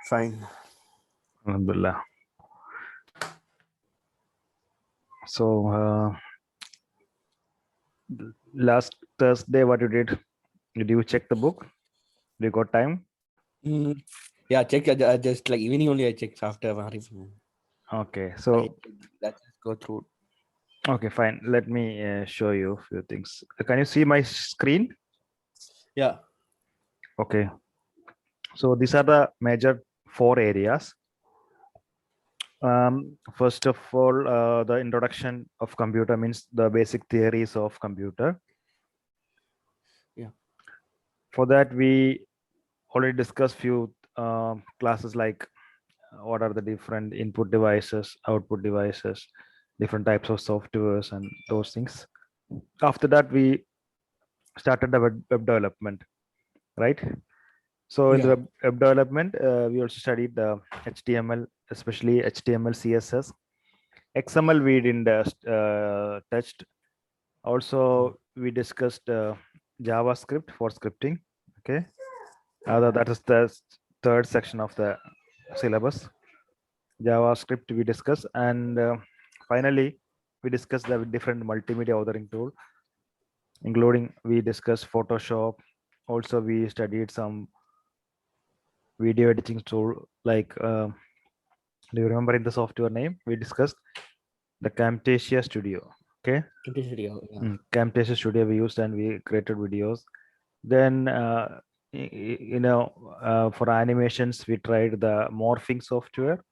Fine. Alhamdulillah. So last Thursday, what you did? Did you check the book? Did you got time? Mm, yeah, check. Just like evening only I checked after Maharif. Okay. I So let's just go through. okay, fine. Let me show you a few things. Can you see my screen? Yeah. Okay. So these are the major 4 areas. First of all, the introduction of computer means the basic theories of computer. Yeah. For that, we already discussed few classes like what are the different input devices, output devices, different types of softwares, and those things. After that, we started the web development, right? So in the Yeah. web development, we also studied the HTML, especially HTML, CSS. XML we didn't touched. Also, we discussed JavaScript for scripting. Okay, that is the third section of the syllabus. JavaScript we discussed, and finally we discussed the different multimedia authoring tool, including we discussed Photoshop. Also, we studied some video editing tool like do you remember in the software name we discussed the Camtasia Studio? Okay. Yeah. Camtasia Studio we used and we created videos. Then for animations we tried the morphing software,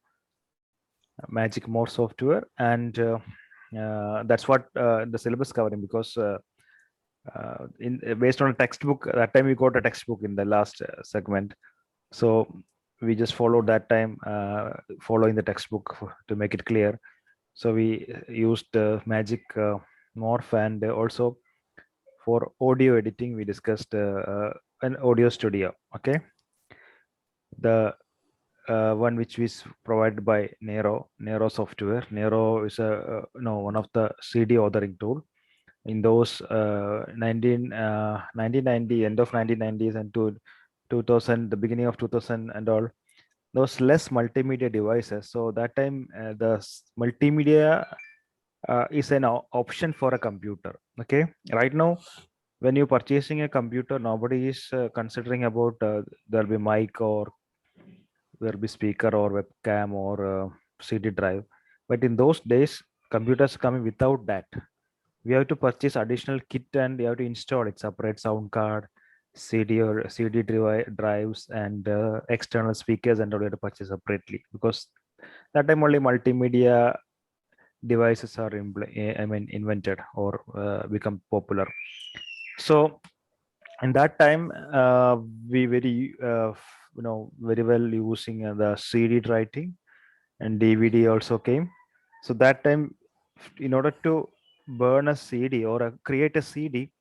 magic more software, and that's what the syllabus covering, because in based on a textbook, that time we got a textbook in the last segment, so we just followed that time, following the textbook to make it clear. So we used magic morph, and also for audio editing we discussed an audio studio. Okay, the one which is provided by Nero software. Nero is a one of the CD authoring tool in those 1990, end of 1990s, and to 2000, the beginning of 2000 and all, those less multimedia devices. So that time the multimedia is an option for a computer. Okay, right now when you're purchasing a computer, nobody is considering about there'll be mic, or there'll be speaker, or webcam, or CD drive. But in those days, computers coming without that. We have to purchase additional kit, and you have to install it, separate sound card, CD or CD drives, and external speakers, and all you have to purchase separately, because that time only multimedia devices are invented or become popular. So in that time, we very well using the CD writing, and DVD also came. So that time, in order to burn a CD or create a CD,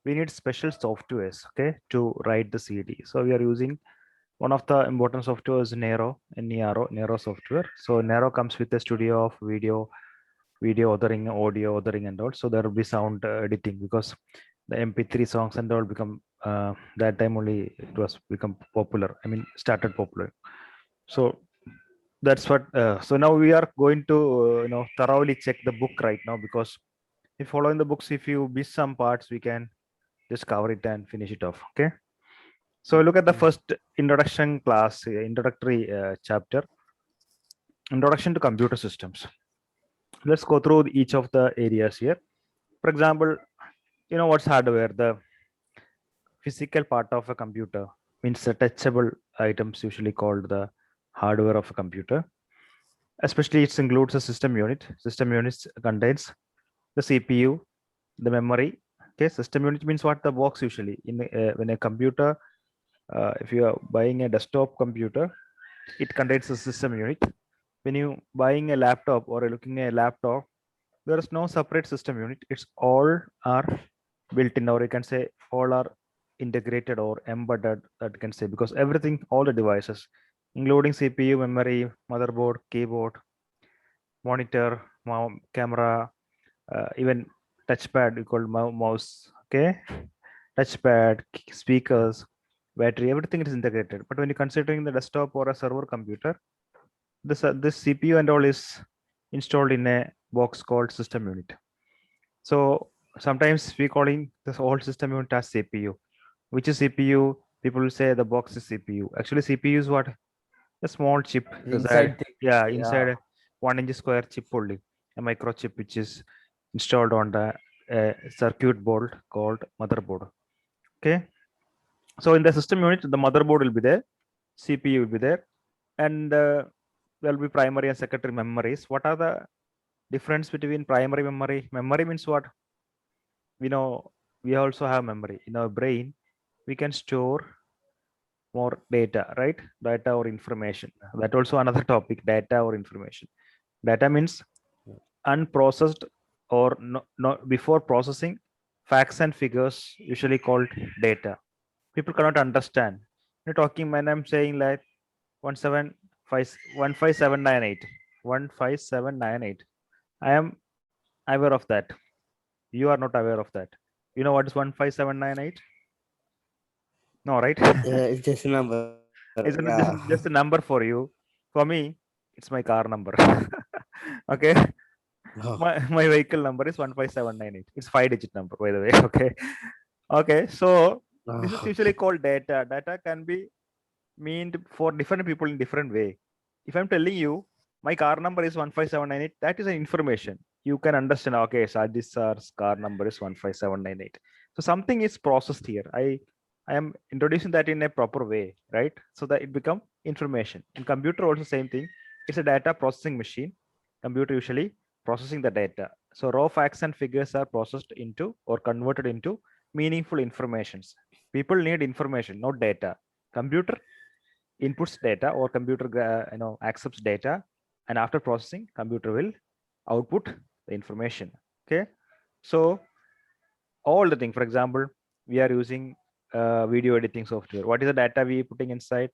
we need special softwares, okay, to write the CD. So we are using one of the important software is Nero software. So Nero comes with a studio of video authoring, audio authoring, and all. So there will be sound editing, because the MP3 songs and all become that time only it was become popular. I mean, started popular. So that's what. So now we are going to thoroughly check the book right now, because if following the books, if you miss some parts, we can just cover it and finish it off. Okay. So look at the first introduction class, introductory chapter, introduction to computer systems. Let's go through each of the areas here. For example, what's hardware? The physical part of a computer means the touchable items, usually called the hardware of a computer. Especially, it includes a system unit. System unit contains the CPU, the memory. Okay, system unit means what? The box usually in when a computer. If you are buying a desktop computer, it contains a system unit. When you buying a laptop or looking at a laptop, there is no separate system unit. It's all are built in, or you can say all are integrated or embedded, that you can say, because everything, all the devices, including CPU, memory, motherboard, keyboard, monitor, camera, even touchpad, we call mouse. Okay, touchpad, speakers, battery, everything is integrated. But when you're considering the desktop or a server computer, this CPU and all is installed in a box called system unit. So sometimes we calling this whole system unit as CPU. Which is CPU? People will say the box is CPU. Actually, CPU is what? A small chip. Inside things. Yeah, Yeah. inside a 1 inch square chip only, a microchip which is installed on the circuit board called motherboard. Okay, so in the system unit, the motherboard will be there, CPU will be there, and there will be primary and secondary memories. What are the difference between primary memory? Memory means what? We know we also have memory in our brain. We can store more data, right? Data or information. That also another topic. Data or information. Data means unprocessed or no, before processing facts and figures, usually called data. People cannot understand. You're talking when I'm saying like 15798, 15798. I am aware of that. You are not aware of that. You know what is 15798? No, right? It's just a number. Yeah. It's just a number for you. For me, it's my car number. Okay. Oh. My vehicle number is 15798. It's 5-digit number, by the way. Okay. Okay. So this is usually Okay. called data. Data can be meant for different people in different way. If I'm telling you my car number is 15798, that is an information. You can understand, okay, Shajid sir's car number is 15798. So something is processed here. I am introducing that in a proper way, right? So that it become information. In computer also same thing. It's a data processing machine. Computer usually processing the data. So raw facts and figures are processed into or converted into meaningful informations. People need information, not data. Computer inputs data or computer accepts data, and after processing computer will output the information. Okay, so all the thing, for example, we are using video editing software. What is the data we putting inside?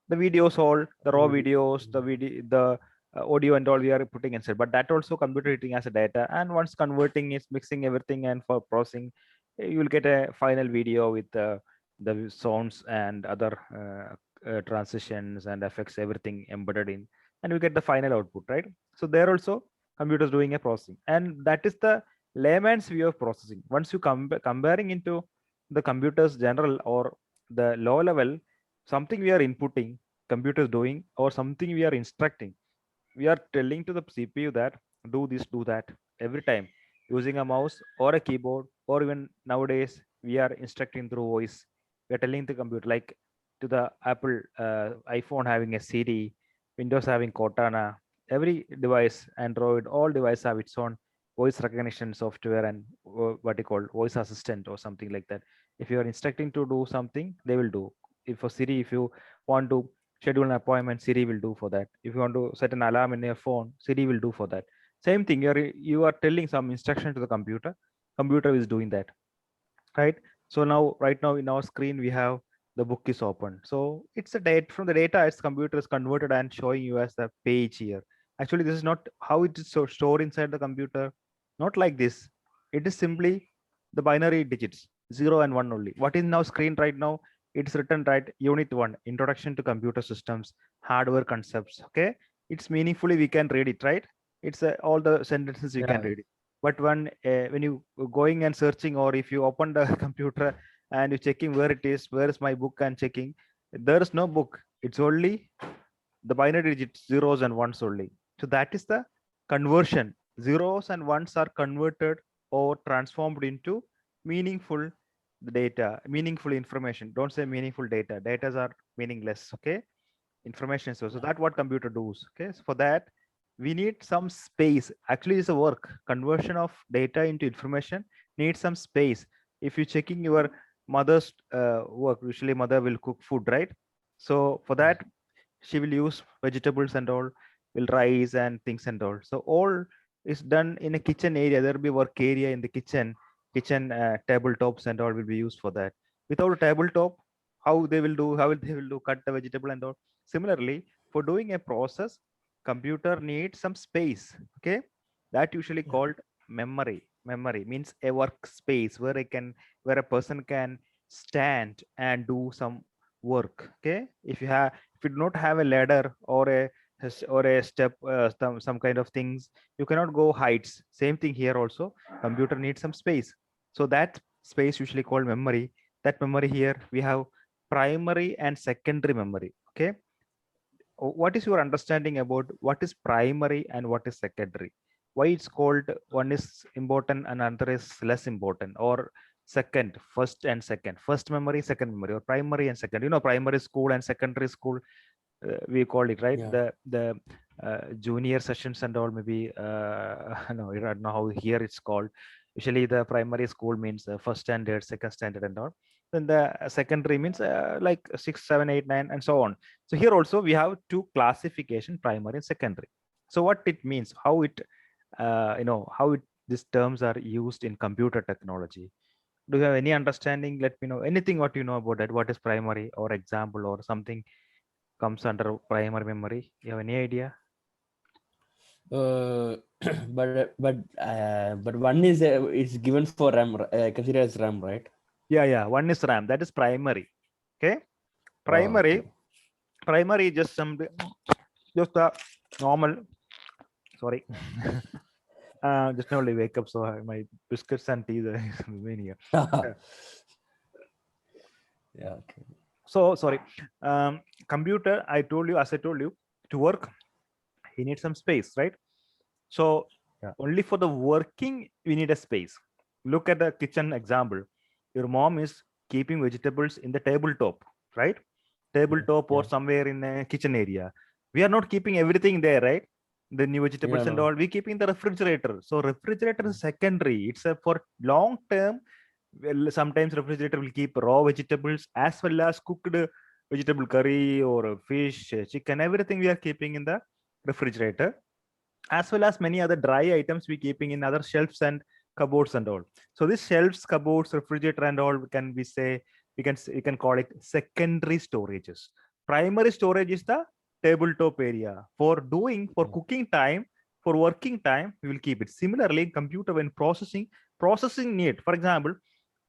The videos, all the raw videos, the video, the audio and all we are putting inside, but that also computer editing as a data, and once converting is mixing everything and for processing, you will get a final video with the sounds and other transitions and effects, everything embedded in, and we get the final output, right? So there also computers doing a processing, and that is the layman's view of processing. Once you comparing into the computers general or the low level, something we are inputting, computer is doing, or something we are instructing, we are telling to the CPU that do this, do that every time using a mouse or a keyboard, or even nowadays we are instructing through voice. We are telling the computer, like to the Apple iPhone having a Siri, Windows having Cortana, every device, Android, all devices have its own voice recognition software and what you call voice assistant or something like that. If you are instructing to do something, they will do. If for Siri, if you want to schedule an appointment, Siri will do for that. If you want to set an alarm in your phone, Siri will do for that. Same thing, you are telling some instruction to the computer, computer is doing that, right? So now, right now in our screen we have the book is open. So it's a date from the data, its computer is converted and showing you as the page here. Actually, this is not how it is stored inside the computer. Not like this. It is simply the binary digits 0 and 1 only. What is now screen right now? It's written right, unit 1, introduction to computer systems, hardware concepts. Okay, it's meaningfully we can read it, right? It's all the sentences we can Yeah. read it. But when you going and searching, or if you open the computer and you checking where it is, where is my book, and checking, there is no book. It's only the binary digits, zeros and ones only. So that is the conversion. Zeros and ones are converted or transformed into meaningful data, meaningful information. Don't say meaningful data. Datas are meaningless. Okay, information. So that what computer does. Okay, so for that we need some space. Actually, it's a work conversion of data into information needs some space. If you're checking your mother's work, usually mother will cook food, right? So for that she will use vegetables and all, will rice and things and all. So all is done in a kitchen area. There will be work area in the kitchen tabletops and all will be used for that. Without a tabletop, how they will do, how they will do cut the vegetable and all. Similarly, for doing a process, computer needs some space. Okay, that usually Yeah. called memory. Memory means a workspace where a person can stand and do some work. Okay, if you do not have a ladder or a step, some kind of things, you cannot go heights. Same thing here also. Computer needs some space. So that space usually called memory. That memory here we have primary and secondary memory. Okay, what is your understanding about what is primary and what is secondary? Why it's called one is important and another is less important, or second, first and second, first memory, second memory, or primary and second? Primary school and secondary school, we call it, right? Yeah. The junior sessions and all, maybe no, I don't know how here it's called. Usually the primary school means first standard, second standard and all. Then the secondary means like 6, 7, 8, 9 and so on. So here also we have two classification, primary and secondary. So what it means, how it how these terms are used in computer technology. Do you have any understanding? Let me know anything what you know about that. What is primary, or example, or something comes under primary memory? You have any idea? Uh, but one is it's given for RAM, considered as RAM, right? Yeah, one is RAM. That is primary. Okay, Oh, okay. primary just some, just a normal. Sorry, just now only wake up, so my biscuits and tea is remaining here. Yeah. Okay. So sorry. Computer, I told you, as I told you, to work, he needs some space, right? So Yeah. only for the working, we need a space. Look at the kitchen example. Your mom is keeping vegetables in the tabletop, right? Tabletop or Yeah. somewhere in a kitchen area. We are not keeping everything there, right? The new Yeah. vegetables and No. all, we keep in the refrigerator. So refrigerator is secondary. It's a for long term. Well, sometimes refrigerator will keep raw vegetables as well as cooked vegetable curry or fish, chicken, everything we are keeping in the refrigerator, as well as many other dry items we keeping in other shelves and cupboards and all. So these shelves, cupboards, refrigerator and all, can we say, we can call it secondary storages. Primary storage is the tabletop area for doing, for Yeah. cooking time, for working time we will keep it. Similarly in computer, when processing need, for example,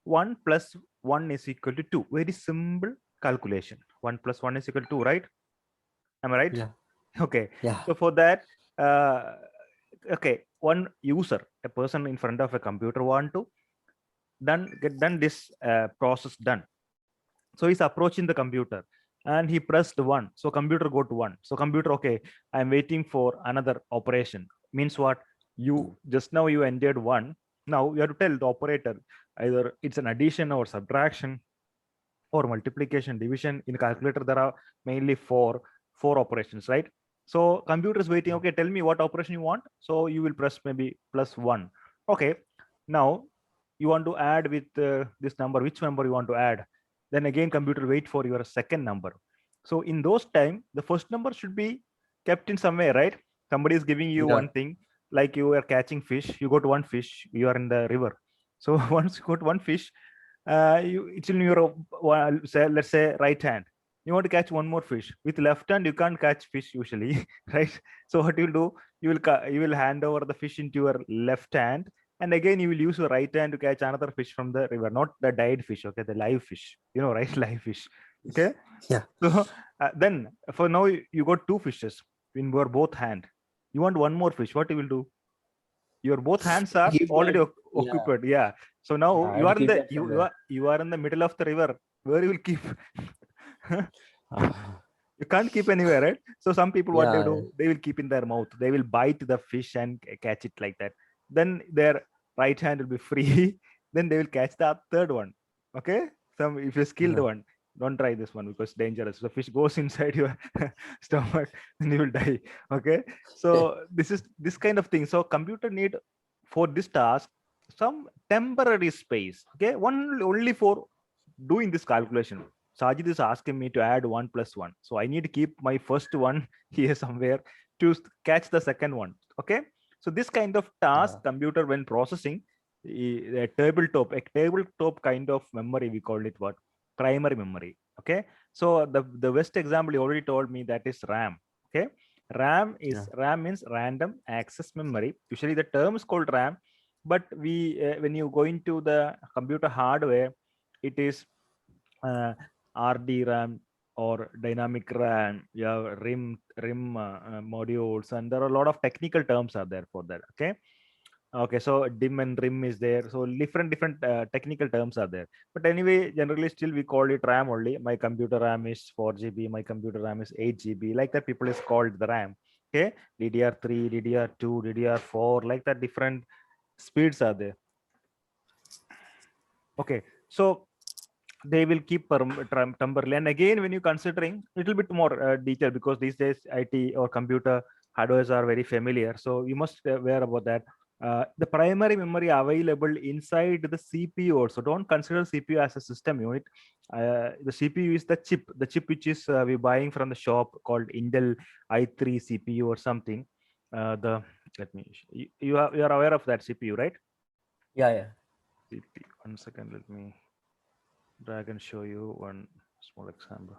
1 plus 1 is equal to 2, very simple calculation. 1 plus 1 is equal to 2, right? Am I right? Yeah. Okay, Yeah. so for that, uh, okay, one user, a person in front of a computer, want to get done this process done. So he's approaching the computer and he pressed 1, so computer got 1. So computer, okay, I'm waiting for another operation. Means what? You just now you entered 1. Now you have to tell the operator either it's an addition or subtraction or multiplication, division. In calculator there are mainly four operations, right? So computer is waiting, okay, tell me what operation you want. So you will press maybe +1. Okay, now you want to add with this number, which number you want to add. Then again computer wait for your second number. So in those time, the first number should be kept in somewhere, right? Somebody is giving you Yeah. one thing, like you are catching fish, you got one fish, you are in the river. So once you got one fish, it's in your say, let's say right hand. You want to catch one more fish with left hand, you can't catch fish usually. Right? So what you'll do, you will hand over the fish into your left hand, and again you will use your right hand to catch another fish from the river, not the died fish, okay, the live fish, right? Live fish. Okay, Yeah. so then for now you got two fishes in your both hand. You want one more fish, what you will do? Your both hands are Keep already that. Yeah. occupied. Yeah, so now Yeah. I you had to are in keep the that somewhere. you are in the middle of the river, where you will keep. Ah, You can't keep anywhere, right? So some people, what they yeah. do, they will keep in their mouth, they will bite the fish and catch it like that. Then their right hand will be free. Then they will catch the third one. Okay, some, if you skilled Yeah. one, don't try this one because dangerous. The fish goes inside your stomach and you will die. Okay, so this is this kind of thing. So computer need for this task some temporary space. Okay, one only for doing this calculation. Sajid is asking me to add 1 plus 1. So I need to keep my first one here somewhere to catch the second one. Okay. So this kind of task, Yeah. computer when processing, a tabletop kind of memory, we call it what? Primary memory. Okay. So the best example you already told me, that is RAM. Okay. Yeah. RAM means random access memory. Usually the term is called RAM, but we when you go into the computer hardware, it is uh, RD RAM or dynamic RAM, you have RIM modules, and there are a lot of technical terms are there for that. Okay, so DIM and RIM is there, so different technical terms are there. But anyway, generally still we call it RAM only. My computer RAM is 4 GB, my computer RAM is 8 GB, like that people is called the RAM. Okay, DDR3, DDR2, DDR4, like that different speeds are there. Okay, so they will keep temporarily. And again, when you considering a little bit more detail, because these days IT or computer hardwares are very familiar, so you must aware about that. The primary memory available inside the CPU also. Don't consider CPU as a system unit. The CPU is the chip which is we buying from the shop called Intel i3 CPU or something. The let me you are aware of that CPU, right? Yeah, yeah. CPU. 1 second, let me drag and show you one small example.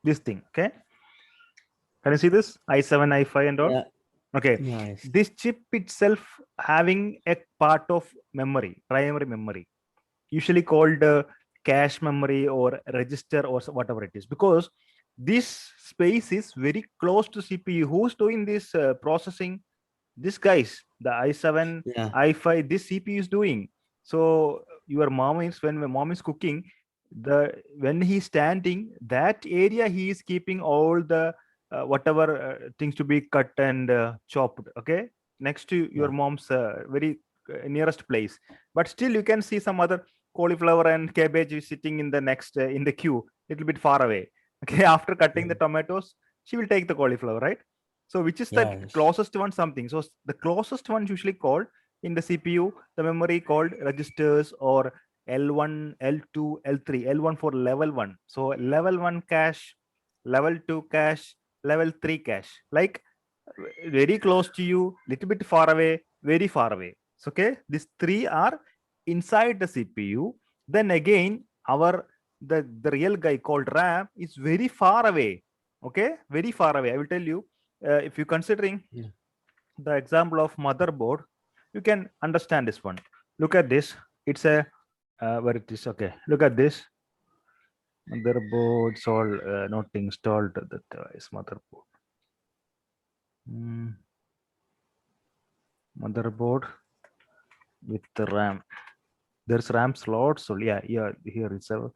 This thing, okay? Can you see this? i7, i5 and all? Yeah. Okay. Nice. This chip itself having a part of memory, primary memory, usually called cache memory or register or whatever it is, because this space is very close to CPU. Who's doing this processing? This guys, the i7, Yeah. i5, this CPU is doing. So your mom is, when my mom is cooking, when he's standing, that area he is keeping all the whatever things to be cut and chopped, okay, next to your Yeah. mom's very nearest place. But still you can see some other cauliflower and cabbage is sitting in the next in the queue, little bit far away. Okay, after cutting Yeah. the tomatoes, she will take the cauliflower, right? So which is the Yes. closest one something. So the closest one usually called in the CPU, the memory called registers, or L1, L2, L3. L1 for level 1. So level 1 cache, level 2 cache, level 3 cache. Like very close to you, little bit far away, very far away. So, okay, these three are inside the CPU. Then again, the real guy called RAM is very far away. Okay, very far away. I will tell you. If you considering Yeah. the example of motherboard, you can understand this one. Look at this. It's a where it is. Okay, look at this. Motherboards all not installed. The device motherboard. Motherboard with the RAM. There's RAM slots. So yeah, here it's a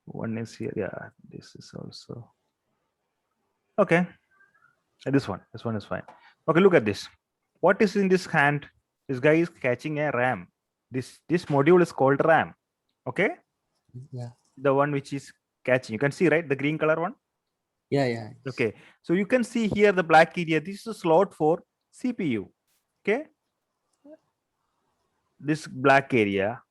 one is here. Yeah, this is also okay. This one is fine. Okay, look at this. What is in this hand? This guy is catching a RAM. This module is called RAM. Okay, Yeah. the one which is catching. You can see, right, the green color one. Yeah. Yeah. Okay, so you can see here the black area. This is a slot for CPU. Okay, this black area.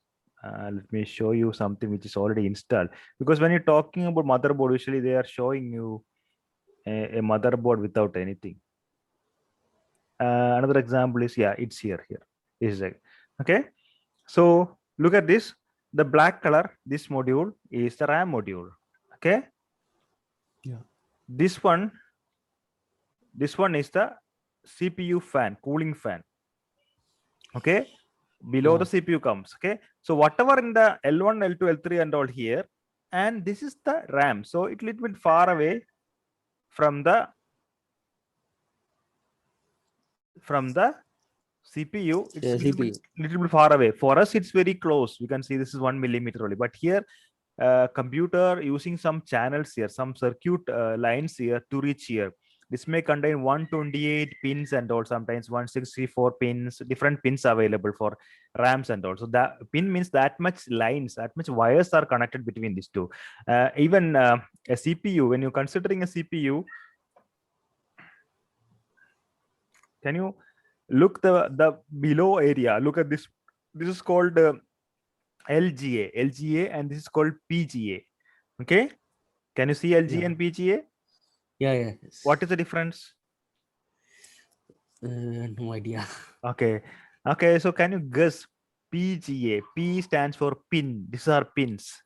Let me show you something which is already installed, because when you're talking about motherboard, usually they are showing you a motherboard without anything. Another example is, yeah, it's here. This is it. Okay, so look at this. The black color, this module is the RAM module. Okay, Yeah. this one is the CPU fan, cooling fan. Okay, below Yeah. the CPU comes. Okay, so whatever in the L1, L2, L3 and all here, and this is the RAM. So it's a little bit far away from the CPU. It's a CPU. little bit far away. For us, it's very close. We can see this is 1 millimeter only. But here, computer using some channels here, some circuit lines here to reach here. This may contain 128 pins and all, sometimes 164 pins, different pins available for RAMs and all. So that pin means that much lines, that much wires are connected between these two. Even a CPU, when you're considering a CPU, can you look the below area? Look at this. This is called LGA, and this is called PGA. Okay, can you see LGA Yeah. and PGA? Yeah. Yeah. Yes. What is the difference? No idea. Okay, so can you guess? PGA, P stands for pin. These are pins.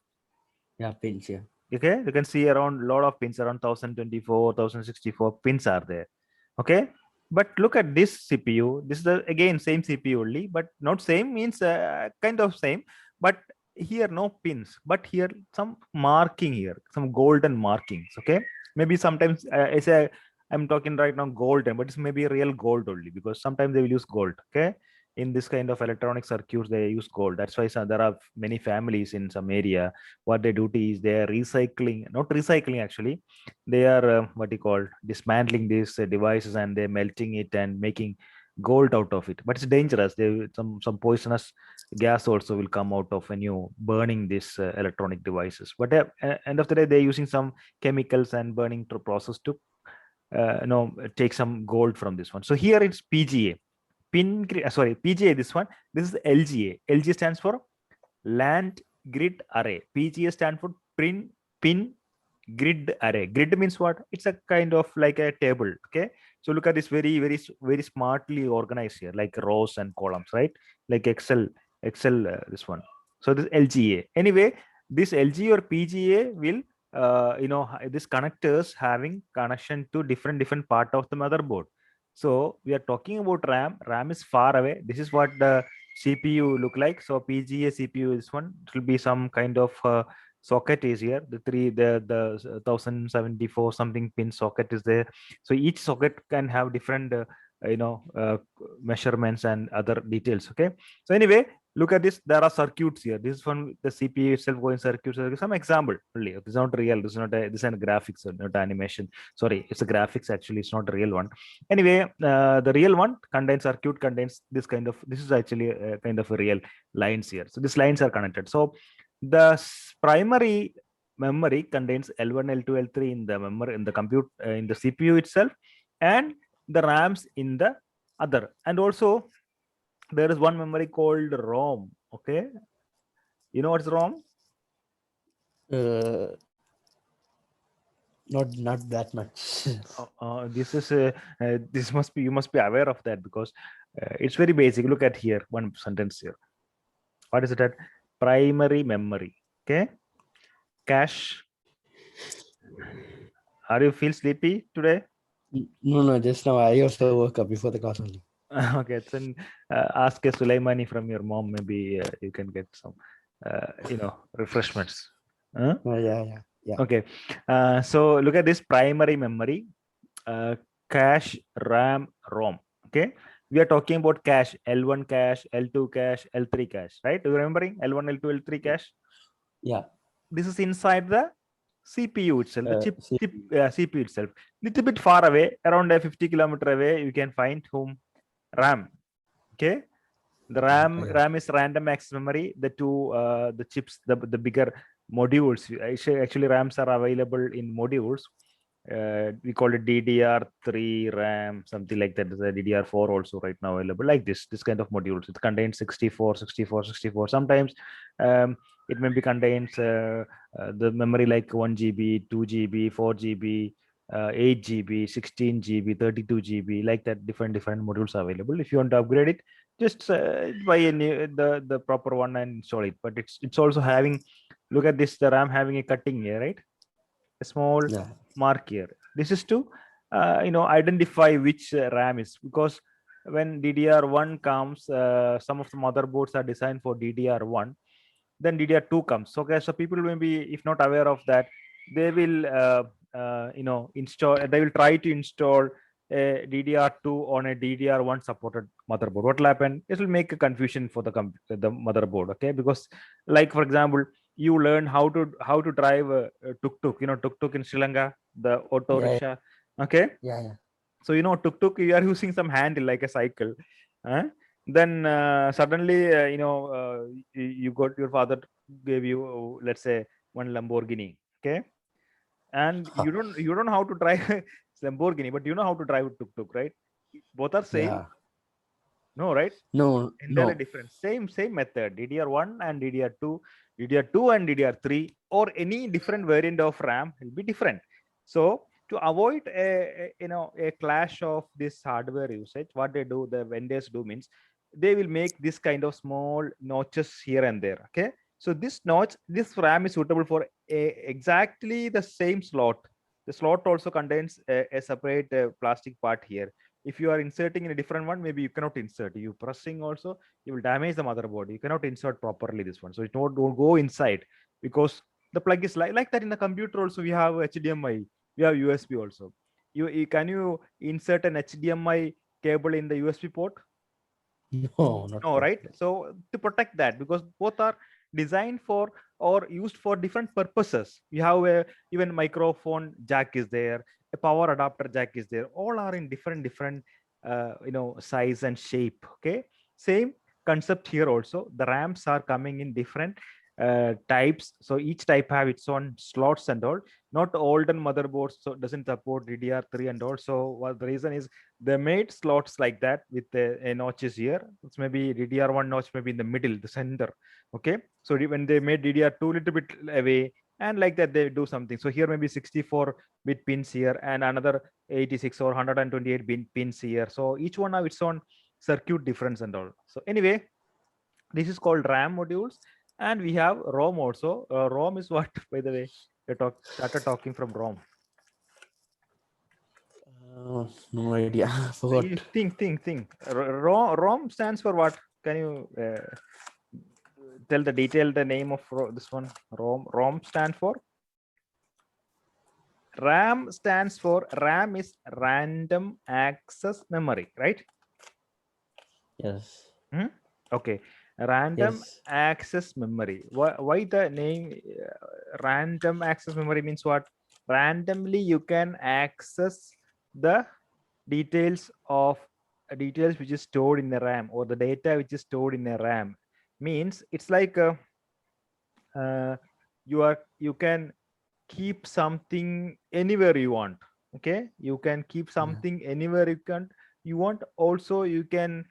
Yeah. Pinch. Yeah. Okay, you can see around a lot of pins, around 1024, 1064 pins are there. Okay, but look at this CPU. This is the again same CPU only, but not same means kind of same, but here no pins, but here some marking here, some golden markings. Okay, maybe sometimes I say I'm talking right now golden, but it's maybe real gold only, because sometimes they will use gold. Okay, in this kind of electronic circuits they use gold. That's why there are many families in some area. What they do is they are recycling, not recycling actually, they are what you call dismantling these devices, and they're melting it and making gold out of it. But it's dangerous. They some poisonous gas also will come out of when you burning these electronic devices. But end of the day, they're using some chemicals and burning to process to take some gold from this one. So here it's PGA, sorry, PGA. This one, this is LGA. LGA stands for land grid array. PGA stands for pin grid array. Grid means what? It's a kind of like a table. Okay, so look at this, very smartly organized here, like rows and columns, right? Like Excel this one. So this LGA. Anyway, this LGA or PGA will this connectors having connection to different part of the motherboard. So we are talking about RAM is far away. This is what the CPU look like. So PGA CPU is one. It will be some kind of socket is here. The 1074 something pin socket is there. So each socket can have different measurements and other details. Okay, so anyway, look at this. There are circuits here. This is from the CPU itself going circuits. Some example only. This is not real. This is not a, this is a graphics, not animation. Sorry, it's a graphics actually. It's not a real one. Anyway, the real one contains circuit, contains this kind of, this is actually a kind of a real lines here. So these lines are connected. So the primary memory contains L1, L2, L3 in the memory, in the compute, in the CPU itself, and the RAMs in the other. And also there is one memory called ROM. Okay, you know what's ROM? Uh, not that much. This is this must be, you must be aware of that, because it's very basic. Look at here, one sentence here. What is it at? Primary memory. Okay, cache. Are you feel sleepy today? No, just now I also woke up before the class only. Okay, then ask a Sulaimani from your mom. Maybe you can get some refreshments. Huh? Yeah. Okay, so look at this primary memory, uh, cache, RAM, ROM. Okay, we are talking about cache, L1 cache, L2 cache, L3 cache, right? Do you remembering L1, L2, L3 cache? Yeah. This is inside the CPU itself, the See, CPU itself. Little bit far away, around a 50 kilometer away, you can find whom RAM. Okay, the yeah. RAM is random access memory. The two the chips, the bigger modules. Actually, RAMs are available in modules. We call it DDR3 RAM, something like that. The DDR4 also right now available, like this kind of modules. It contains 64, 64, 64. Sometimes it maybe contains the memory like 1 GB, 2 GB, 4 GB, 8 GB, 16 GB, 32 GB, like that. Different modules are available. If you want to upgrade it, just buy a new, the proper one and install it. But it's also having, look at this, the RAM having a cutting here, right? A small Yeah. mark here. This is to identify which RAM is, because when DDR1 comes, some of the motherboards are designed for DDR1, then DDR2 comes. Okay, so people may be, if not aware of that, they will install, they will try to install a DDR2 on a DDR1 supported motherboard. What will happen? It will make a confusion for the motherboard. Okay, because like for example, you learn how to drive a tuk-tuk, tuk-tuk in Sri Lanka, the auto Yeah. rickshaw. Okay, Yeah. so tuk-tuk, you are using some handle like a cycle. Huh? Then suddenly you got, your father gave you, let's say, one Lamborghini. Okay, and you don't know how to drive Lamborghini, but you know how to drive a tuk-tuk, right? Both are same. Yeah. No, right? No. Entirely different. Same method. DDR1 and DDR2, DDR2 and DDR3, or any different variant of RAM will be different. So to avoid a clash of this hardware usage, what they do, the vendors do, means they will make this kind of small notches here and there. Okay, so this RAM is suitable for exactly the same slot. The slot also contains a separate plastic part here. If you are inserting in a different one, maybe you cannot insert. You pressing also, you will damage the motherboard. You cannot insert properly this one. So it don't go inside, because the plug is like that. In the computer also, we have HDMI, we have USB also. You can you insert an HDMI cable in the USB port? No, not No, right? possible. So to protect that, because both are designed for or used for different purposes. You have a even microphone jack is there, a power adapter jack is there. All are in different size and shape. Okay, same concept here also. The RAMs are coming in different types. So each type have its own slots and all. Not olden motherboards so doesn't support DDR3 and all. So what the reason is, they made slots like that with a notches here. It's maybe DDR1 notch, maybe in the middle, the center. Okay, so when they made DDR2 little bit away, and like that they do something. So here maybe 64-bit pins here, and another 86 or 128 pins here. So each one have its own circuit difference and all. So anyway, this is called RAM modules, and we have ROM also. ROM is what, by the way, they started talking from ROM. No idea. You Forgot. think. ROM stands for what? Can you tell the detail, the name of this one? ROM stand for? RAM stands for, RAM is random access memory, right? Yes. Okay, random Yes. access memory. Why the name random access memory means what? Randomly you can access the details of details which is stored in the RAM, or the data which is stored in the RAM. Means it's like you can keep something anywhere you want. Okay, you can keep Yeah. something anywhere you want. Also you can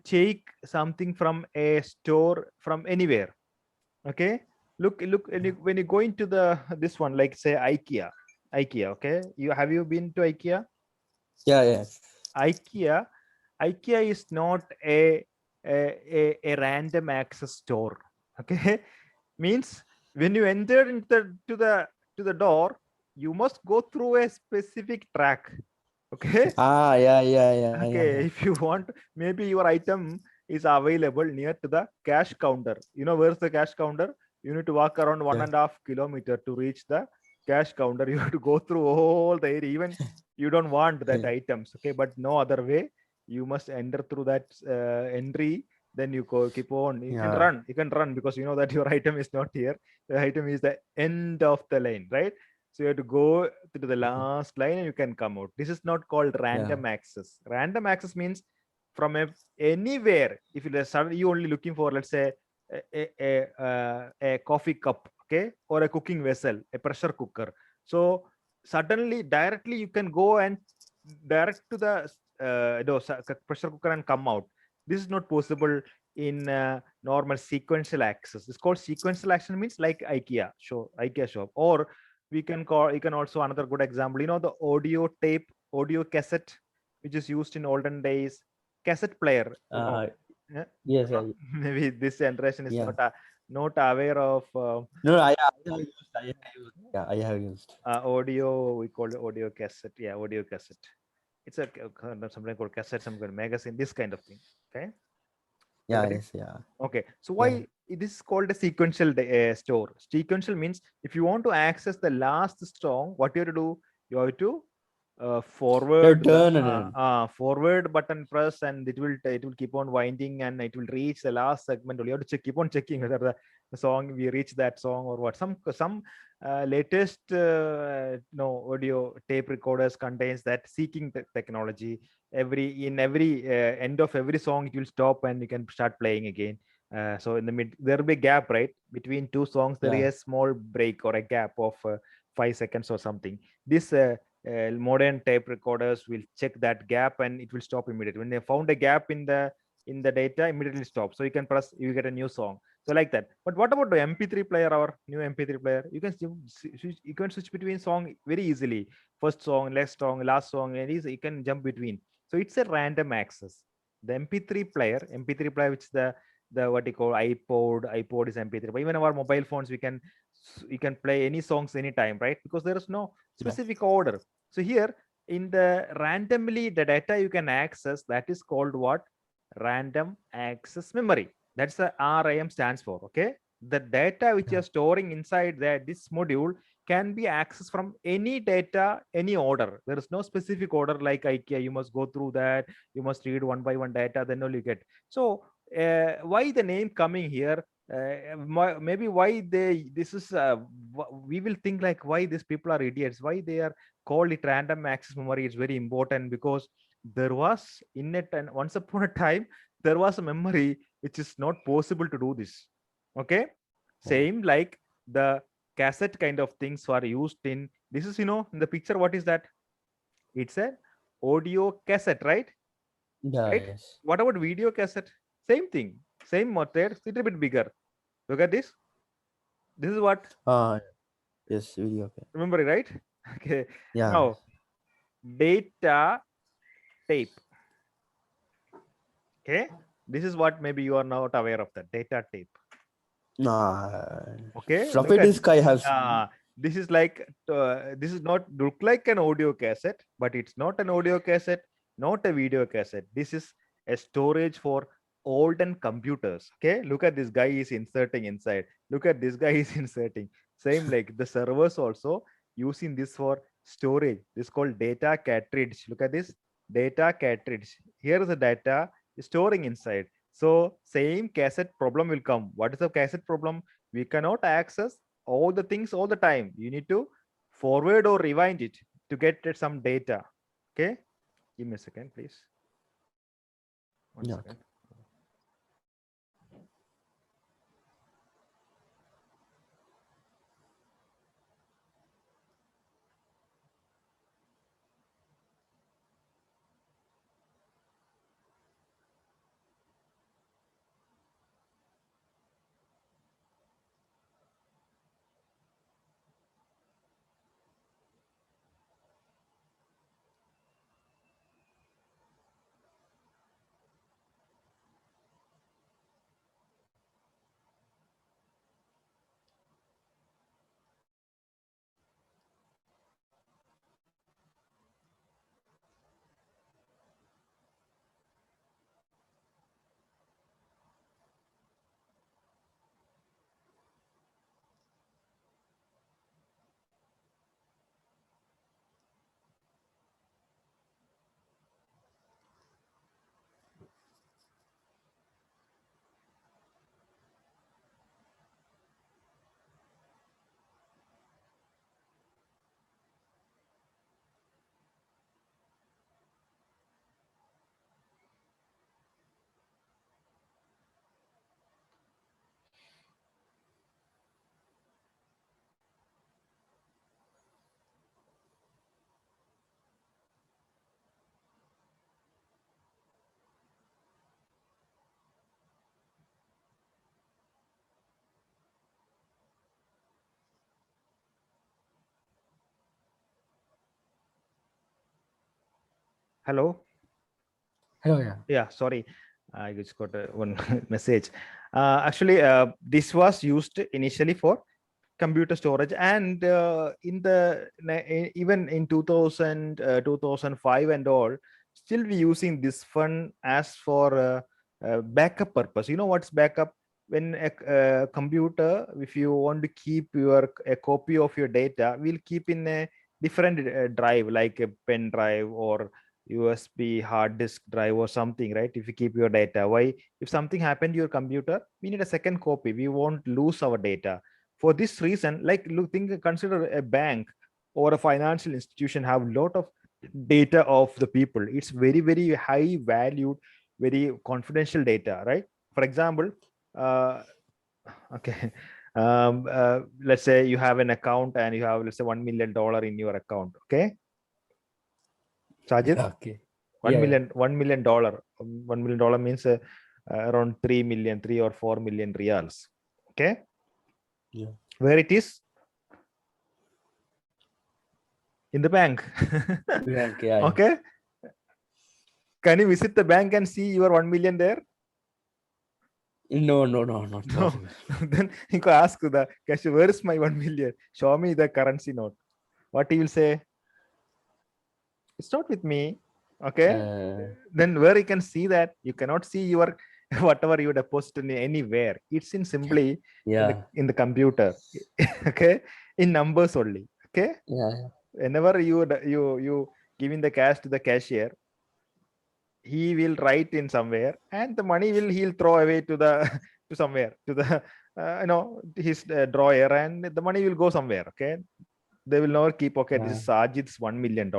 take something from a store from anywhere. Okay, look when you go into the this one, like say IKEA. Okay, you been to IKEA? Yeah. Yeah. IKEA IKEA is not a random access store. Okay, means when you enter into the door, you must go through a specific track. Okay, Ah. Yeah. Yeah. Yeah. Yeah. okay. Yeah. If you want, maybe your item is available near to the cash counter. You know where's the cash counter? You need to walk around one Yeah. and a half kilometer to reach the cash counter. You have to go through all the area. Even you don't want that items, okay, but no other way. You must enter through that entry. Then you keep on. You can Yeah. run. You can run because you know that your item is not here. The item is the end of the lane, right? So you have to go to the last line and you can come out. This is not called Yeah. random access. Random access means from anywhere. If you suddenly you only looking for, let's say, a coffee cup, okay, or a cooking vessel, a pressure cooker. So suddenly, directly, you can go and direct to the pressure cooker and come out. This is not possible in normal sequential access. It's called sequential action, means like IKEA shop, or we can call, you can also, another good example, the audio tape, audio cassette, which is used in olden days, cassette player, Uh, yeah? yes. Yeah. Maybe this generation is Yeah. not aware of No. I have used. I have used. Yeah. I have used. audio. We call it audio cassette. Yeah, audio cassette. It's a something called cassette, some kind of magazine, this kind of thing. Okay, Yeah. got it. Yes. Yeah. Okay, so Yeah. why this is called a sequential store? Sequential means if you want to access the last song, what you have to do? You have to Yeah. forward the Done. Done. forward button press, and it will keep on winding, and it will reach the last segment. You have to keep on checking whether the song we reach that song or what. Some latest no audio tape recorders contains that seeking technology. Every end of every song, it will stop and you can start playing again. So in the mid, there will be a gap, right, between two songs. There is Yeah. a small break or a gap of 5 seconds or something. This modern tape recorders will check that gap and it will stop immediately. When they found a gap in the data, immediately stop. So you can press, you get a new song. So like that. But what about the MP3 player, our new MP3 player? You can switch between song very easily. First song, last song, and you can jump between. So it's a random access. The MP3 player, which is the what you call iPod is MP3. But even our mobile phones, we can play any songs anytime, right? Because there is no Yeah. specific order. So here in the randomly the data you can access, that is called what? Random access memory. That's the RAM stands for. Okay, the data which you're storing inside that this module can be accessed from any data, any order. There is no specific order like IKEA. You must go through that. You must read one by one data. Then only you get. So why the name coming here? Maybe why they this is we will think like why these people are idiots, why they are called it random access memory. Is very important because there was in it, and once upon a time there was a memory which is not possible to do this. Okay, same like the cassette kind of things were used in this is, in the picture, what is that? It's a audio cassette, right? Yeah, Right. yes. What about video cassette? Same thing, same method, little bit bigger. Look at this. This is what, Uh, yes, video. Okay. remember it, right? Okay, Yeah. now data tape. Okay, this is what maybe you are not aware of, that data tape. Okay, Floppy look at disk I have seen. this is like this is not look like an audio cassette, but it's not an audio cassette, not a video cassette. This is a storage for olden computers. Okay, look at this guy is inserting inside. Look at this guy is inserting. Same like the servers also using this for storage. This is called data cartridge. Look at this data cartridge. Here is the data storing inside. So same cassette problem will come. What is the cassette problem? We cannot access all the things all the time. You need to forward or rewind it to get some data. Okay, give me a second, please. One Yeah. second. Hello. Hello, yeah. Yeah, sorry, I just got one message. Actually, this was used initially for computer storage, and in the even in 2000 2005 and all, still we using this fund as for backup purpose. You know what's backup? When a computer, if you want to keep your a copy of your data, we'll keep in a different drive, like a pen drive or USB hard disk drive or something, right? If you keep your data, why? If something happened to your computer, we need a second copy. We won't lose our data. For this reason, like look, think, consider a bank or a financial institution have a lot of data of the people. It's very, very high valued, very confidential data, right? For example, uh, okay, let's say you have an account and you have, let's say, $1 million in your account. Okay, Sajid, Yeah, okay. Yeah, yeah. $1 million. $1 million means around 3 million, 3 or 4 million reals. Okay, Yeah. where it is? In the bank. Yeah, okay, yeah, yeah. Okay, can you visit the bank and see your 1 million there? No, no, no, not No. possible. Then you can ask the cashier, where is my 1 million? Show me the currency note. What he will say? It's not with me. Okay. Uh, Then where you can see that, you cannot see your whatever you deposit in anywhere. It's in simply yeah, in the computer. Okay, in numbers only. Okay, yeah, whenever you giving the cash to the cashier, he will write in somewhere, and the money will he'll throw away to the to somewhere to the his drawer, and the money will go somewhere. Okay, they will never keep, okay, this yeah, is Sajid's $1 million,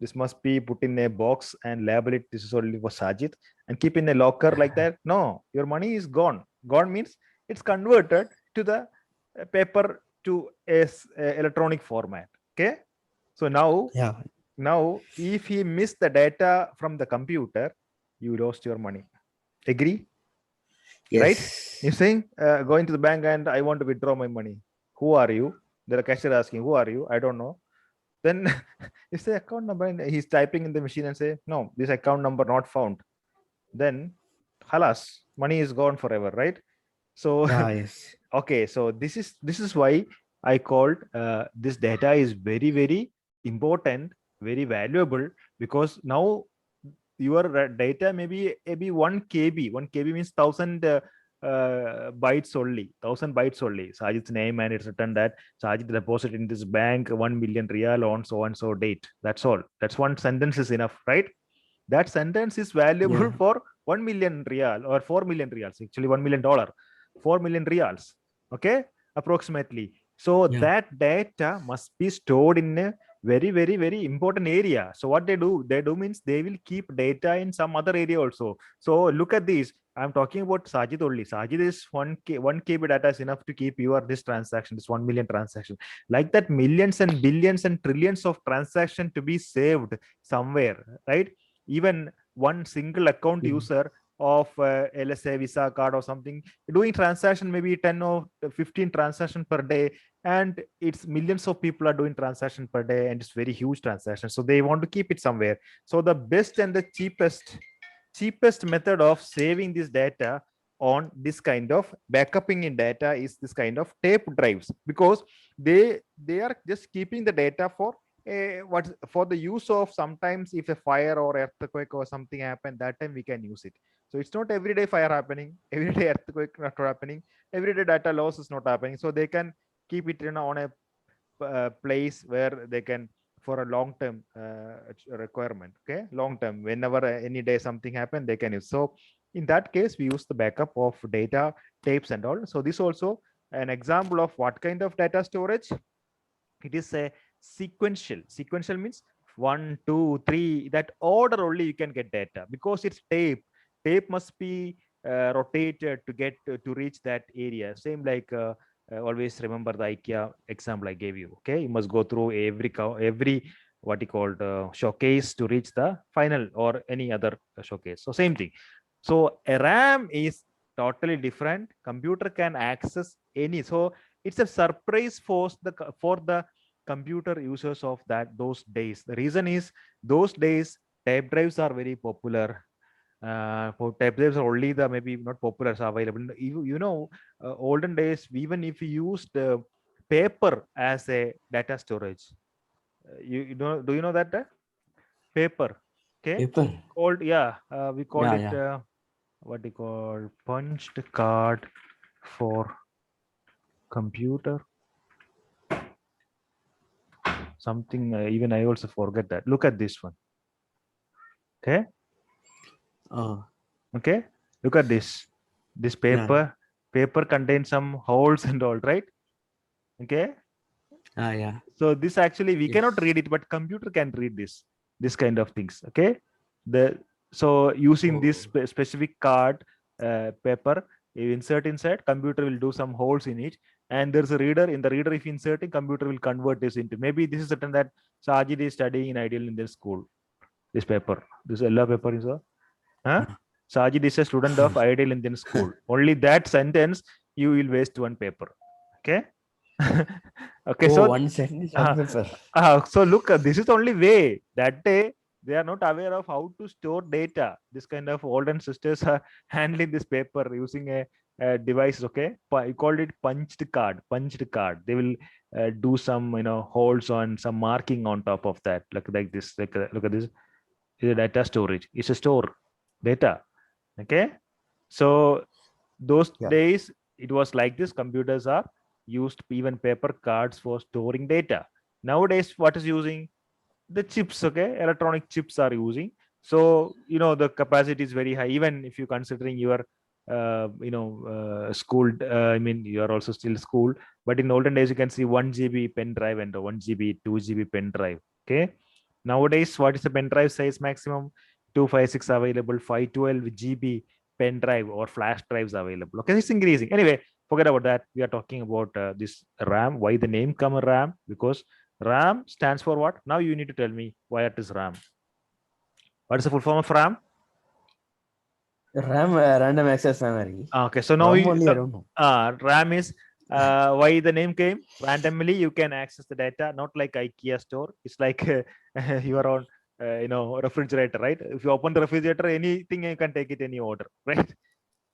this must be put in a box and label it, this is only for Sajid, and keep in a locker like that. No, your money is gone. Gone means it's converted to the paper to a electronic format. Okay, so yeah. now if he missed the data from the computer, you lost your money. Agree? Right? Yes. You're saying, going to the bank and I want to withdraw my money. Who are you? The cashier asking, who are you? I don't know. Then if the account number, and he's typing in the machine and say, no, this account number not found. Then, halas, money is gone forever, right? So, Yeah, yes. okay, so this is why I called this data is very, very important, very valuable, because now your data maybe 1 KB. 1 KB means 1,000 bytes only. 1,000 bytes only. Sajid's name, and it's written that Sajid deposited in this bank 1 million real on so and so date. That's all. That's one sentence is enough, right? That sentence is valuable Yeah, for 1 million real or 4 million reals. Actually, $1 million, 4 million reals. Okay, approximately. So yeah, that data must be stored in a very, very, very important area. So what they do means they will keep data in some other area also. So look at this. I'm talking about Sajid only. Sajid is 1 KB data is enough to keep your this transaction, this 1 million transaction. Like that, millions and billions and trillions of transaction to be saved somewhere, right? Even one single account yeah, user of LSA Visa card or something doing transaction maybe 10 or 15 transaction per day, and it's millions of people are doing transaction per day, and it's very huge transaction, so they want to keep it somewhere. So the best and the cheapest method of saving this data on this kind of backupping in data is this kind of tape drives, because they are just keeping the data for what for the use of sometimes if a fire or earthquake or something happen, that time we can use it. So it's not everyday fire happening, everyday earthquake not happening, everyday data loss is not happening, so they can keep it on a place where they can for a long term requirement. Okay, long term, whenever any day something happen, they can use. So in that case, we use the backup of data tapes and all. So this also an example of what kind of data storage. It is a sequential means 1 2 3, that order only you can get data, because it's tape must be rotated to get to reach that area. Same like always remember the IKEA example I gave you. Okay, you must go through every what you called showcase to reach the final or any other showcase. So same thing. So a RAM is totally different. Computer can access any. So it's a surprise for the computer users of those days. The reason is those days tape drives are very popular. For tape drives are only the maybe not popular are available. Olden days, even if you used paper as a data storage, you know, do you know that paper? Okay, paper. called, yeah, we called Yeah, it yeah. what do you call, punched card for computer, something. Even I also forget that. Look at this one. Okay, Oh, okay, look at this yeah, paper contains some holes and all, right? Okay, yeah. so this actually we cannot Yes. read it, but computer can read this kind of things. Okay, the so using this Oh, specific card paper, you insert inside, computer will do some holes in it, and there's a reader. In the reader, if inserting, computer will convert this into, maybe this is written that Sajid is studying in Ideal Indian School. This paper, this yellow paper is a, huh? yeah. Sajid is a student of Ideal Indian School. Only that sentence you will waste one paper. Okay. Okay. Oh, So, one sentence, one uh, paper. so look, this is the only way. That day they are not aware of how to store data. This kind of olden sisters are handling this paper using a device. Okay, you called it punched card. Punched card. They will do some holes on some marking on top of that, like this. Look at this. Is a data storage. It's a store data. Okay, so those Yeah. days it was like this. Computers are used even paper cards for storing data. Nowadays, what is using? The chips. Okay, electronic chips are using. So the capacity is very high. Even if you considering your school, I mean you are also still school, but in olden days you can see 1 GB pen drive and a 1 GB 2 GB pen drive. Okay, nowadays what is the pen drive size maximum? 256 available, 512 GB pen drive or flash drives available. Okay, it's increasing. Anyway, forget about that. We are talking about this RAM. Why the name come RAM? Because RAM stands for what? Now you need to tell me why it is RAM. What is the full form of RAM? RAM, random access memory. Okay, so now ROM only, I don't know. RAM is why the name came randomly. You can access the data, not like IKEA store. It's like your own, refrigerator, right? If you open the refrigerator, anything you can take it any order, right?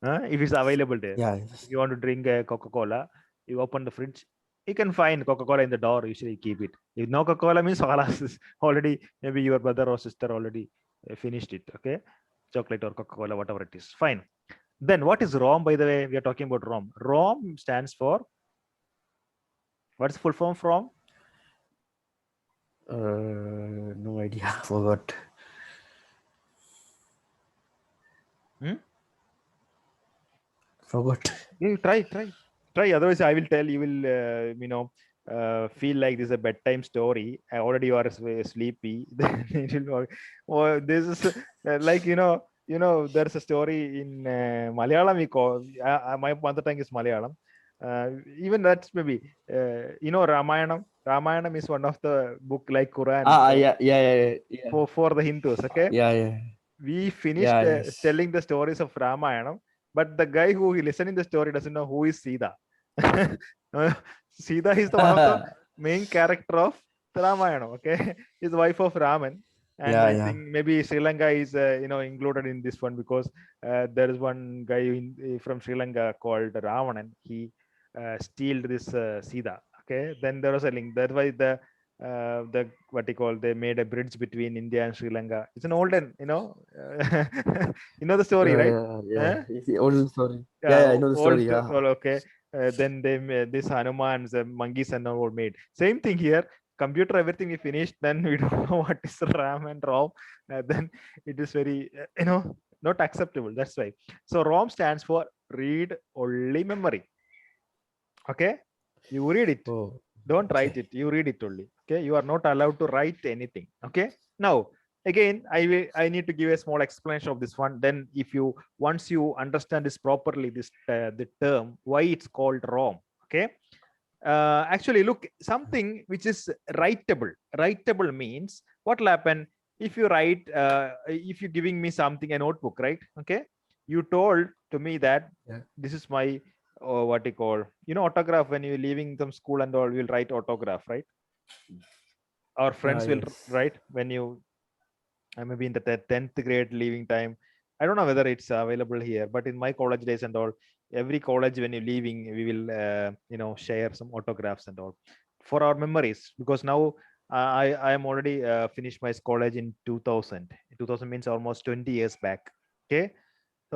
If it's available there. Yeah. If you want to drink Coca-Cola, you open the fridge. You can find Coca-Cola in the door. Usually keep it. If no Coca-Cola means already maybe your brother or sister already finished it. Okay, chocolate or Coca-Cola, whatever it is. Fine. Then what is ROM, by the way? We are talking about ROM. ROM stands for, what's the full form from? No idea. Forgot. Forgot. You try. Otherwise, I will tell you. Will feel like this is a bedtime story. Already you are sleepy. Then it will. Oh, this is like There's a story in Malayalam. We call my mother tongue is Malayalam. Even that's maybe Ramayanam. Ramayanam is one of the book like Quran Yeah. for the Hindus. Okay, Yeah. we finished Yeah. Yes. telling the stories of Ramayana, but the guy who is listening the story doesn't know who is Sita. Sita is the one of the main character of the Ramayana. Okay, is the wife of Raman, and I Yeah. think maybe Sri Lanka is included in this one because there is one guy from Sri Lanka called Ravanan. He steal this Sita. Okay, then there was a link. That's why the what you call they made a bridge between India and Sri Lanka. It's an olden, the story, right? Yeah. It's the old story. Yeah, Yeah. I know the old story. Yeah. well, okay. Then they made this Hanumans, the monkeys and all were made. Same thing here. Computer, everything we finished. Then we don't know what is RAM and ROM. Then it is very, not acceptable. That's why. So ROM stands for read only memory. Okay, you read it. Oh. Don't Okay. write it. You read it only. Okay, you are not allowed to write anything. Okay, now again I need to give a small explanation of this one. Then if you once you understand this properly, this the term why it's called ROM. Okay, actually look, something which is writable means what will happen if you write if you're giving me something, a notebook, right? Okay, you told to me that this is my what you call autograph. When you're leaving some school and all, we'll write autograph, right? Our friends will Yes. write when you maybe in the 10th grade leaving time. I don't know whether it's available here, but in my college days and all, every college when you're leaving, we will share some autographs and all for our memories. Because now I am already finished my college in 2000. 2000 means almost 20 years back. Okay,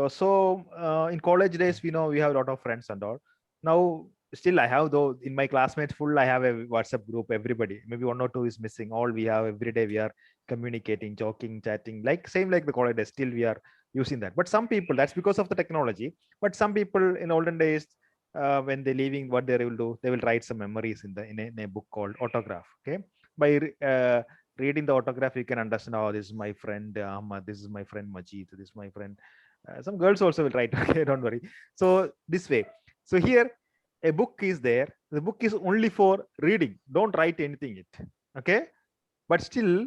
so in college days, we have a lot of friends and all. Now still I have, though in my classmates full, I have a WhatsApp group. Everybody, maybe one or two is missing. All we have every day, we are communicating, joking, chatting, like same like the college days. Still we are using that. But some people, that's because of the technology. But some people in olden days, when they're leaving, what they will do, they will write some memories in a book called autograph. Okay, by reading the autograph, you can understand, oh, this is my friend Ahmad, this is my friend Majid, this is my friend. Some girls also will write. Okay, don't worry. So this way. So here, a book is there. The book is only for reading. Don't write anything it. Okay, but still,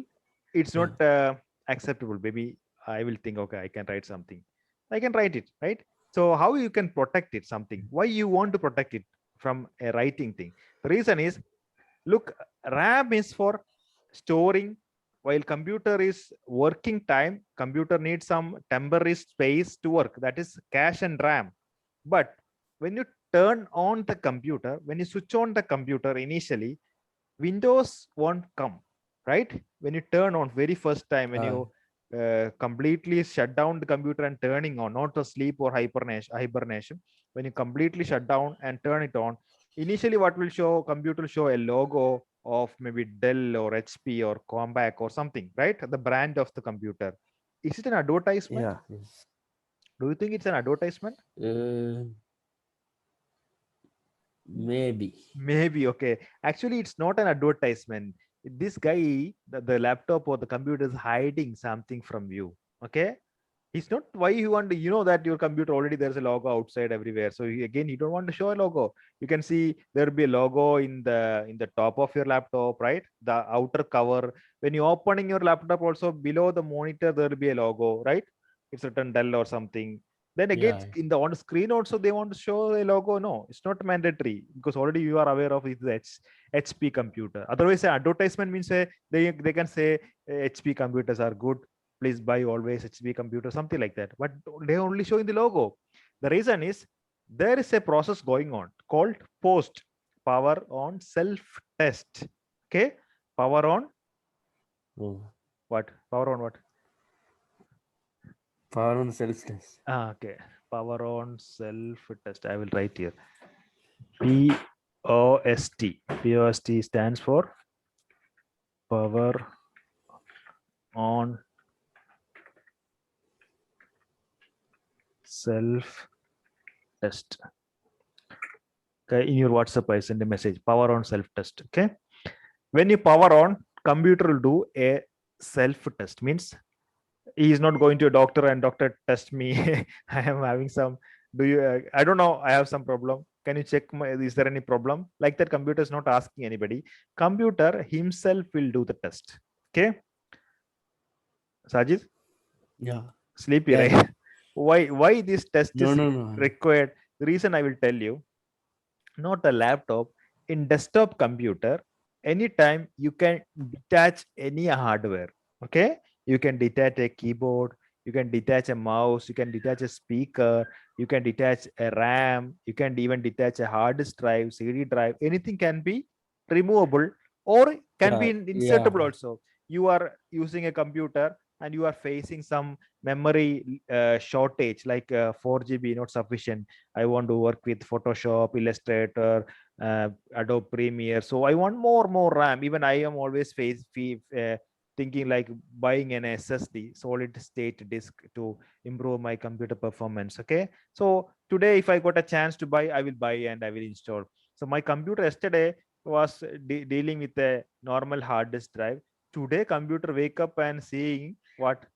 it's Yeah. not acceptable. Maybe I will think, okay, I can write something. I can write it, right? So how you can protect it? Something. Why you want to protect it from a writing thing? The reason is, look, RAM is for storing, while computer is working time. Computer needs some temporary space to work, that is cache and RAM. But when you turn on the computer, when you switch on the computer initially, Windows won't come, right? When you turn on very first time, when you completely shut down the computer and turning on, not to sleep or hibernation, when you completely shut down and turn it on, initially what will show, computer will show a logo of maybe Dell or HP or Compaq or something, right? The brand of the computer. Is it an advertisement? Yeah. Yes. Do you think it's an advertisement? Uh, Maybe. Maybe. Okay, actually it's not an advertisement. This guy, the laptop or the computer is hiding something from you. Okay, it's not why you want to, you know that your computer already there's a logo outside everywhere, so again you don't want to show a logo. You can see there'll be a logo in the top of your laptop, right? The outer cover. When you opening your laptop, also below the monitor there will be a logo, right? It's written Dell or something. Then again Yeah. in the on screen also they want to show a logo. No, it's not mandatory, because already you are aware of it's HP computer. Otherwise advertisement means they can say HP computers are good, please buy always HP computer, something like that. But they only showing the logo. The reason is there is a process going on called post power on self test. Okay, power on Oh. what? Power on what? Power on self test. Okay, power on self test. I will write here. POST. POST stands for power on self test. Okay, in your WhatsApp, I send a message, power on self test. Okay, when you power on, computer will do a self test. Means he is not going to a doctor and doctor test me. I am having some. Do you? I don't know. I have some problem. Can you check my? Is there any problem? Like that, computer is not asking anybody. Computer himself will do the test. Okay, Sajid, Yeah. sleepy, Yeah. right? Yeah. Why this test No. is No. No. required? The reason I will tell you. Not a laptop. In desktop computer, anytime you can detach any hardware. Okay, you can detach a keyboard, you can detach a mouse, you can detach a speaker, you can detach a RAM, you can even detach a hard disk drive, CD drive. Anything can be removable or can be Yeah. insertable Yeah. also. You are using a computer and you are facing some memory shortage, like 4 GB not sufficient. I want to work with Photoshop, Illustrator, Adobe Premiere. So I want more RAM. Even I am always thinking like buying an SSD, solid state disk, to improve my computer performance. Okay. So today, if I got a chance to buy, I will buy and I will install. So my computer yesterday was dealing with a normal hard disk drive. Today, computer wake up and seeing what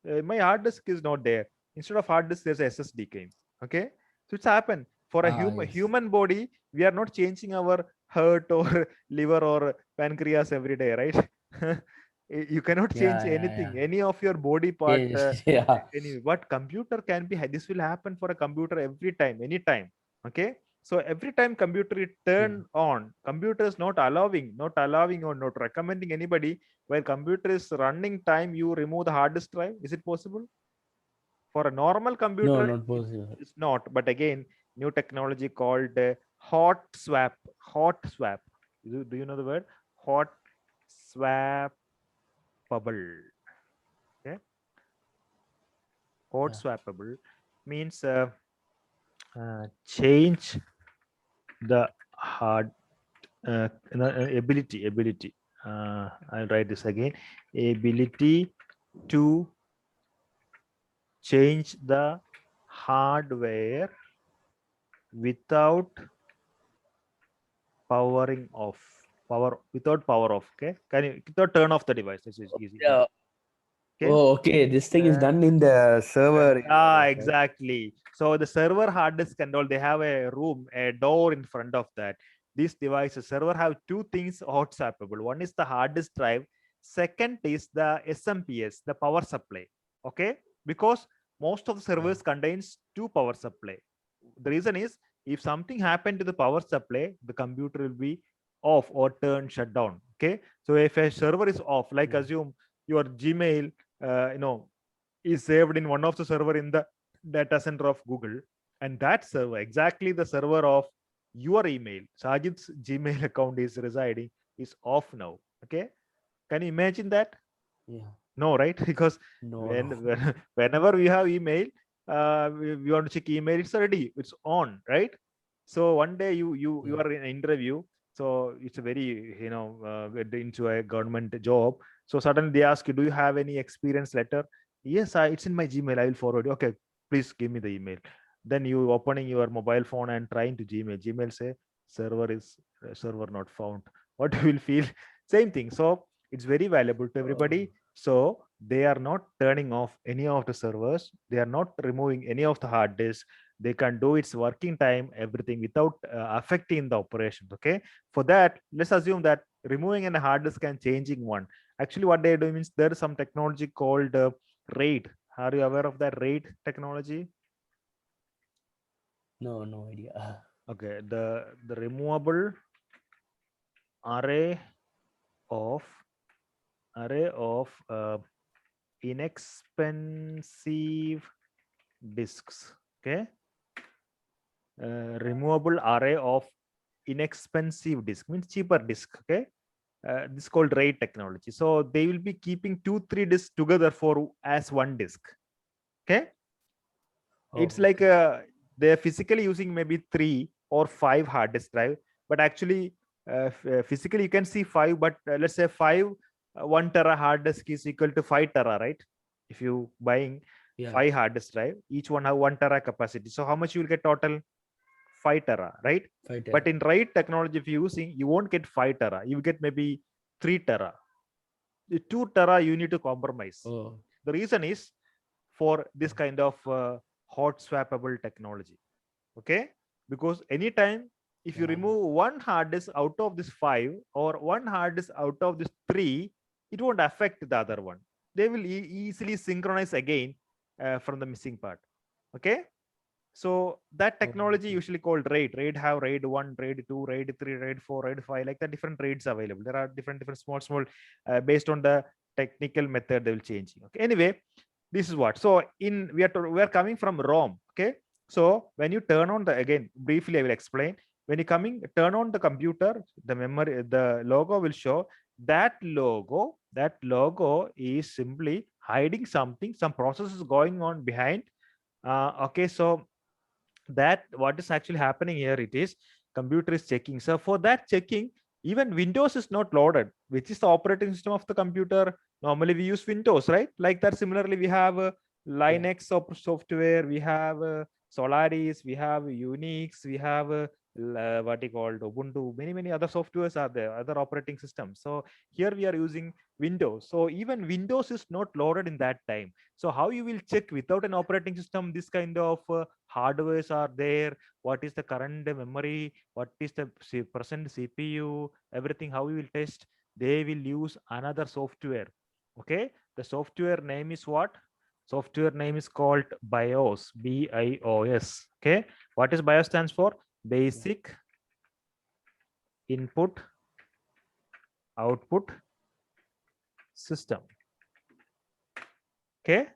my hard disk is not there. Instead of hard disk, there's a SSD came. Okay, so it's happened for a Yes. human body. We are not changing our heart or liver or pancreas every day, right? You cannot change Yeah. Yeah. anything, Yeah. any of your body part. Yes. Yeah. Any what computer can be. This will happen for a computer every time, anytime. Okay, so every time computer is Yeah. turned on, computer is not allowing or not recommending anybody. While computer is running time, you remove the hard disk drive. Is it possible? For a normal No. computer, Not possible. it's not. But again, new technology called hot swap. Hot swap. Do you know the word? Hot swappable. Okay. Hot Yeah. swappable means change the hard ability. I'll write this again. Ability to change the hardware without powering off. Power without power off. Okay, can you without turn off the device? This is easy. Yeah. Okay. Oh, okay. This thing is Uh, done in the server device, right? exactly. So the server hard disk and all, they have a room, a door in front of that. These devices, server have two things hot swappable. One is the hard disk drive. Second is the SMPS, the power supply. Okay, because most of the Yeah. servers contains two power supply. The reason is if something happened to the power supply, the computer will be off or turn shut down. Okay, so if a server is off, like Yeah. assume your Gmail, is saved in one of the server in the data center of Google, and that server, exactly the server of your email, Sajid's Gmail account is residing, is off now. Okay, can you imagine that? Yeah. No, right? Because No, no. whenever we have email, we want to check email, it's ready, it's on, right? So one day you Yeah. are in an interview, so it's a very, get into a government job. So suddenly they ask you, do you have any experience letter? Yes, it's in my Gmail, I will forward you. Okay, please give me the email. Then you opening your mobile phone and trying to Gmail say server is server not found. What you will feel? Same thing. So it's very valuable to everybody. So they are not turning off any of the servers. They are not removing any of the hard disk. They can do its working time, everything without affecting the operations. Okay. For that, let's assume that removing a hard disk and changing one. Actually, what they do means there is some technology called RAID. Are you aware of that RAID technology? No, no idea. Okay. The removable array of inexpensive disks. Okay, removable array of inexpensive disk means cheaper disk. Okay, this is called RAID technology. So they will be keeping 2 3 disks together for as one disk. Okay, it's Oh, like okay. they're physically using maybe 3 or 5 hard disk drive, but actually physically you can see 5, but let's say 5 1 tera hard disk is equal to 5 tera, right? If you buying Yeah. 5 hard disk drive, each one have 1 tera capacity, so how much you will get total? 5 tera, right? But Fighter. in RAID technology, if you using, you won't get 5 tera, you will get maybe 3 tera. The 2 tera you need to compromise. Oh, The reason is for this oh, kind of hot swappable technology. Okay, because anytime if you yeah. remove one hard disk out of this 5 or one hard disk out of this 3, it won't affect the other one. They will easily synchronize again from the missing part. Okay, so that Oh, technology okay. usually called RAID. RAID have RAID 1, RAID 2, RAID 3, RAID 4, RAID 5, like the different RAIDs available. There are different small based on the technical method they will change. Okay, anyway, this is what. So in we are coming from ROM. Okay, so when you turn on the, again briefly I will explain. When you turn on the computer, the memory, the logo will show. That logo is simply hiding something, some process is going on behind. Okay, so that what is actually happening here, it is computer is checking. So for that checking, even Windows is not loaded, which is the operating system of the computer. Normally we use Windows, right? Like that, similarly we have Yeah. Linux software, we have Solaris, we have Unix, we have what you called Ubuntu, many other softwares are there, other operating systems. So here we are using Windows, so even Windows is not loaded in that time. So how you will check without an operating system this kind of hardwares are there, what is the current memory, what is the present CPU, everything, how you will test? They will use another software. Okay, the software name is what? Software name is called BIOS, BIOS. Okay, what is BIOS stands for? Yeah. Basic Input Output System. Okay,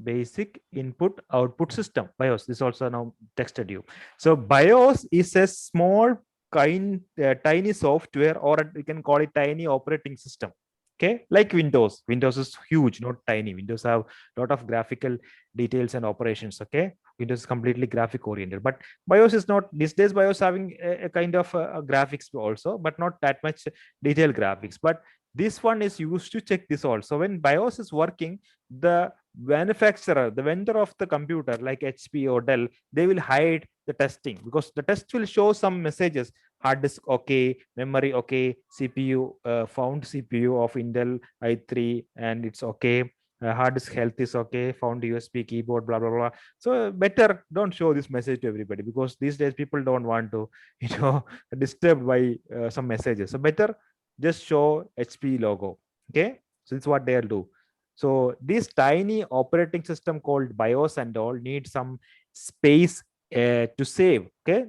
basic input output system, BIOS. This also now texted you. So BIOS is a small tiny software, or we can call it tiny operating system. Okay, like Windows is huge, not tiny. Windows have a lot of graphical details and operations. Okay, Windows is completely graphic oriented, but BIOS is not. These days BIOS having a kind of graphics also, but not that much detailed graphics. But this one is used to check this also. When BIOS is working, the manufacturer, the vendor of the computer like HP or Dell, they will hide the testing, because the test will show some messages: hard disk okay, memory okay, CPU found CPU of Intel i3 and it's okay, hard disk health is okay, found USB keyboard, blah blah blah. So better don't show this message to everybody, because these days people don't want to you know disturbed by some messages. So better just show HP logo. Okay, so it's what they'll do. So this tiny operating system called BIOS and all need some space to save. Okay,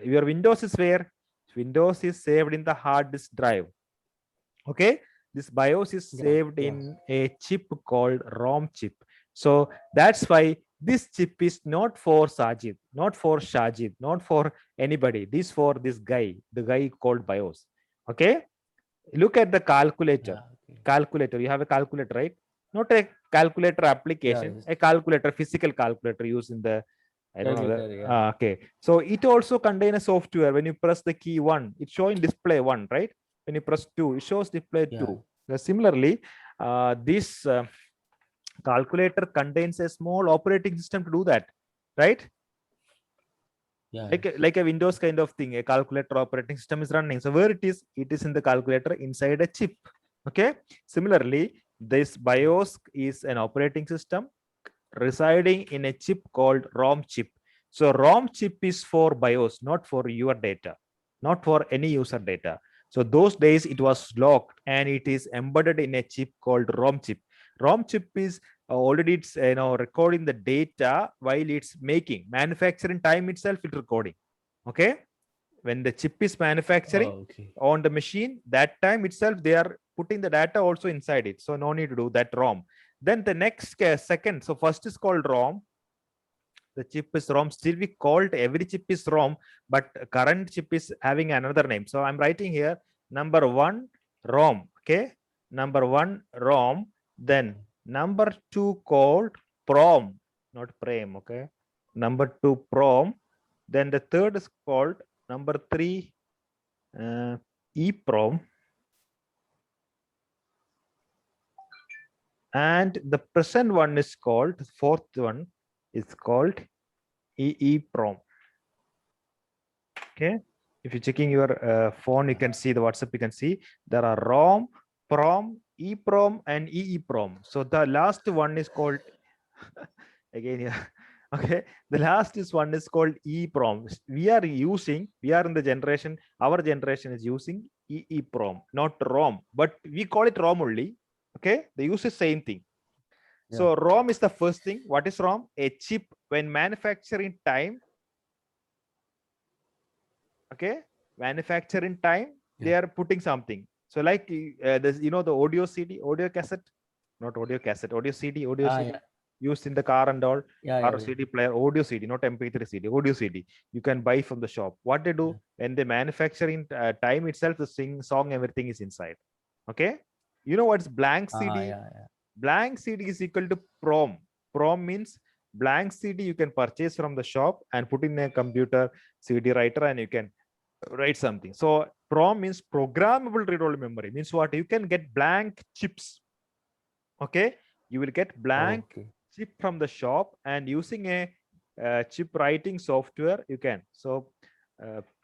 your Windows is where? Windows is saved in the hard disk drive. Okay, this BIOS is Yeah. saved Yeah. in a chip called ROM chip. So that's why this chip is not for Sajid, not for Shajid, not for anybody. This for this guy, the guy called BIOS. Okay. Look at the calculator. Yeah. Okay. Calculator. You have a calculator, right? Not a calculator Yeah. application, Yes. a calculator, physical calculator used in the, I don't know the, Calculator. Yeah. okay. So it also contains a software. When you press the key one, it's showing display one, right? When you press two, it shows display Yeah. two. Similarly, this calculator contains a small operating system to do that, right? Yeah. Like a Windows kind of thing, a calculator operating system is running. So where it is in the calculator inside a chip. Okay. Similarly, this BIOS is an operating system residing in a chip called ROM chip. So ROM chip is for BIOS, not for your data, not for any user data. So those days it was locked and it is embedded in a chip called ROM chip. ROM chip is already it's recording the data while it's making manufacturing time itself it's recording. Okay, when the chip is manufacturing Oh, okay. on the machine, that time itself they are putting the data also inside it, so no need to do that ROM. Then the next second, so first is called ROM, the chip is ROM. Still we called every chip is ROM, but current chip is having another name. So I'm writing here number one ROM. Okay, number one ROM. Then number two called PROM, not PRAM. Okay, number two PROM. Then the third is called number three EPROM, and the present one is called, the fourth one is called EEPROM. Okay, if you're checking your phone, you can see the WhatsApp, you can see there are ROM, PROM, EPROM and EEPROM. So the last one is called again, yeah. Okay, the last is one is called EEPROM. We are in the generation, our generation is using EEPROM, not ROM, but we call it ROM only. Okay, they use the same thing. So Yeah. ROM is the first thing. What is ROM? A chip when manufacturing time. Okay, manufacturing time, they Yeah. are putting something. So like this, the audio CD, audio cassette, not audio cassette, audio CD, audio Ah. CD Yeah. used in the car and all, Yeah. or Yeah. Yeah. CD player, audio CD, not MP3 CD, audio CD. You can buy from the shop. What they do Yeah. when they manufacturing time itself, the song, everything is inside. Okay, what's blank Ah. CD? Yeah. Yeah. Blank CD is equal to PROM. PROM means blank CD you can purchase from the shop and put in a computer CD writer and you can write something. So PROM means programmable read-only memory. Means what? You can get blank chips. Okay, you will get blank Okay. chip from the shop and using a chip writing software you can. So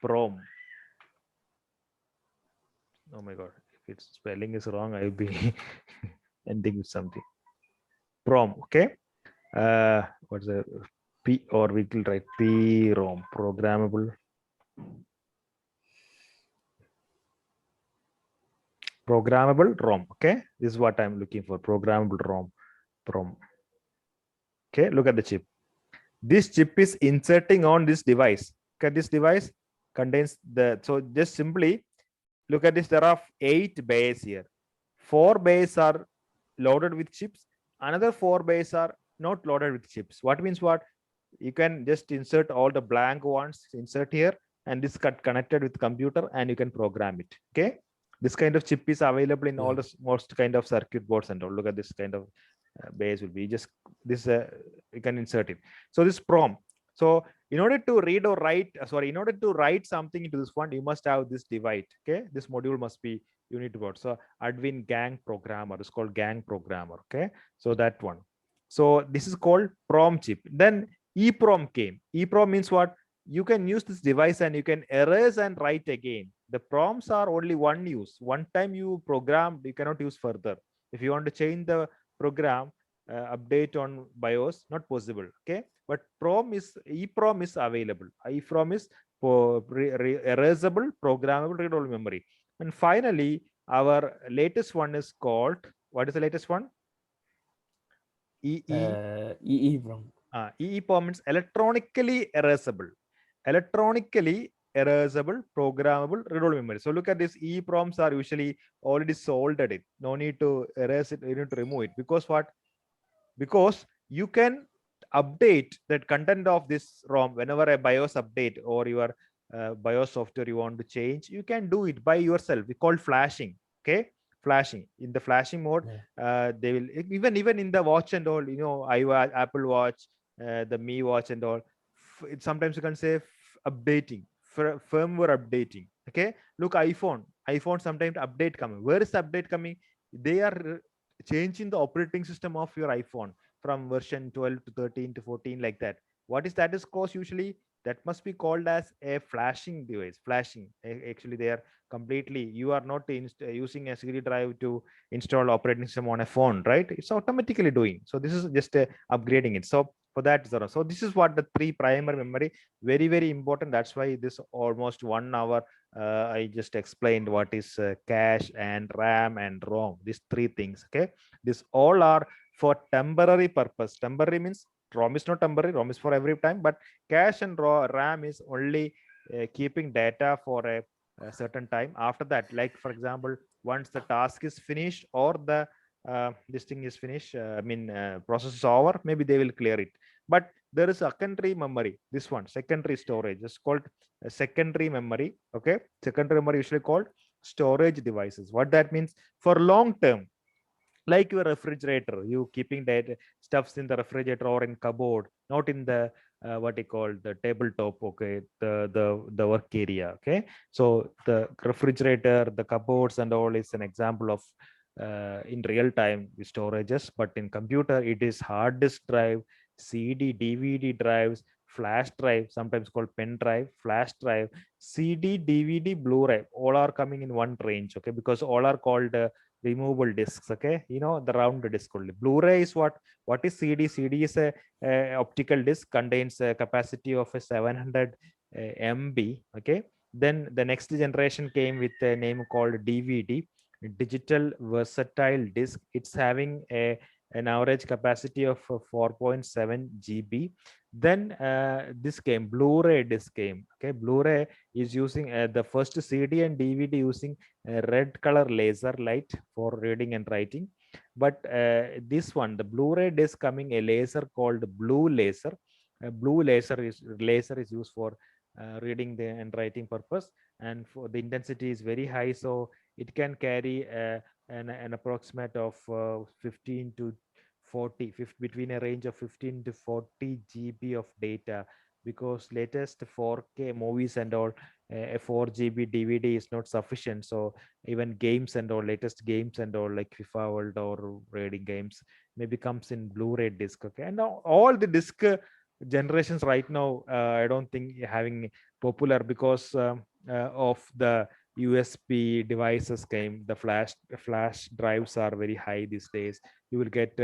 PROM. Oh my god, if its spelling is wrong, I'll be ending with something. PROM. Okay. What's the P, or we will write PROM, programmable ROM. Okay, this is what I'm looking for, programmable ROM. PROM. Okay, look at the chip. This chip is inserting on this device. Okay, this device contains the, so just simply look at this, there are 8 bays here. 4 bays are loaded with chips, another 4 bays are not loaded with chips. What means what? You can just insert all the blank ones, insert here, and this got connected with computer and you can program it. Okay, this kind of chip is available in all Yeah. the most kind of circuit boards and all. Look at this kind of base will be just this, you can insert it. So this PROM. So in order to read or write, in order to write something into this one, you must have this device. Okay, this module must be, you need to go. So admin gang programmer is called gang programmer. Okay, so that one. So this is called PROM chip. Then EPROM came. EPROM means what? You can use this device and you can erase and write again. The prompts are only one use. One time you programmed, you cannot use further. If you want to change the program, update on BIOS, not possible. Okay, but PROM is, EPROM is available. EPROM is for erasable, programmable read-only memory. And finally, our latest one is called, what is the latest one? EEPROM. EEPROM means electronically erasable. Electronically erasable, programmable read-only memory. So look at this. EEPROMs are usually already soldered it. No need to erase it. You need to remove it because what? Because you can update that content of this ROM whenever a BIOS update or your BIOS software you want to change, you can do it by yourself. We call flashing. Okay, flashing. In the flashing mode, they will even in the watch and all, you know, Apple Watch, the Me Watch and all. Sometimes you can say updating, firmware updating. Okay, look, iPhone sometimes update coming. Where is the update coming? They are changing the operating system of your iPhone from version 12 to 13 to 14, like that. What is that is cause usually? That must be called as a flashing device. Flashing. Actually, they are completely, you are not using a CD drive to install operating system on a phone, right? It's automatically doing. So this is just upgrading it. So for that, so this is what the three primary memory, very, very important. That's why this almost 1 hour I just explained what is cache and RAM and ROM, these three things. Okay, these all are for temporary purpose. Temporary means ROM is not temporary, ROM is for every time, but cache and RAM is only keeping data for a certain time. After that, like for example, once the task is finished or the this thing is finished, process is over, maybe they will clear it. But there is a secondary memory, this one, secondary storage, is called a secondary memory. Okay, secondary memory usually called storage devices. What that means, for long term, like your refrigerator, you keeping data stuffs in the refrigerator or in cupboard, not in the what you call the tabletop. Okay, the work area. Okay, so the refrigerator, the cupboards and all is an example of in real time storages. But in computer it is hard disk drive, CD DVD drives, flash drive, sometimes called pen drive, flash drive, CD DVD Blu-ray, all are coming in one range. Okay, because all are called removable discs. Okay, you know, the round disc only. Blu-ray is what is CD? CD is a optical disc, contains a capacity of a 700 MB. Okay, then the next generation came with a name called DVD, digital versatile disc. It's having an average capacity of 4.7 GB. Then this came, Blu-ray disc came. Okay, Blu-ray is using the first CD and DVD using a red color laser light for reading and writing. But this one, the Blu-ray disc coming a laser called blue laser. Blue laser is used for reading the and writing purpose, and for the intensity is very high, so it can carry an approximate of 15 to 40, between a range of 15 to 40 GB of data, because latest 4K movies and all, a 4 GB DVD is not sufficient. So even games and all, latest games and all, like FIFA World or raiding games, maybe comes in Blu-ray disc. Okay, and now all the disc generations right now, I don't think having popular, because of the USB devices came. The flash drives are very high these days. You will get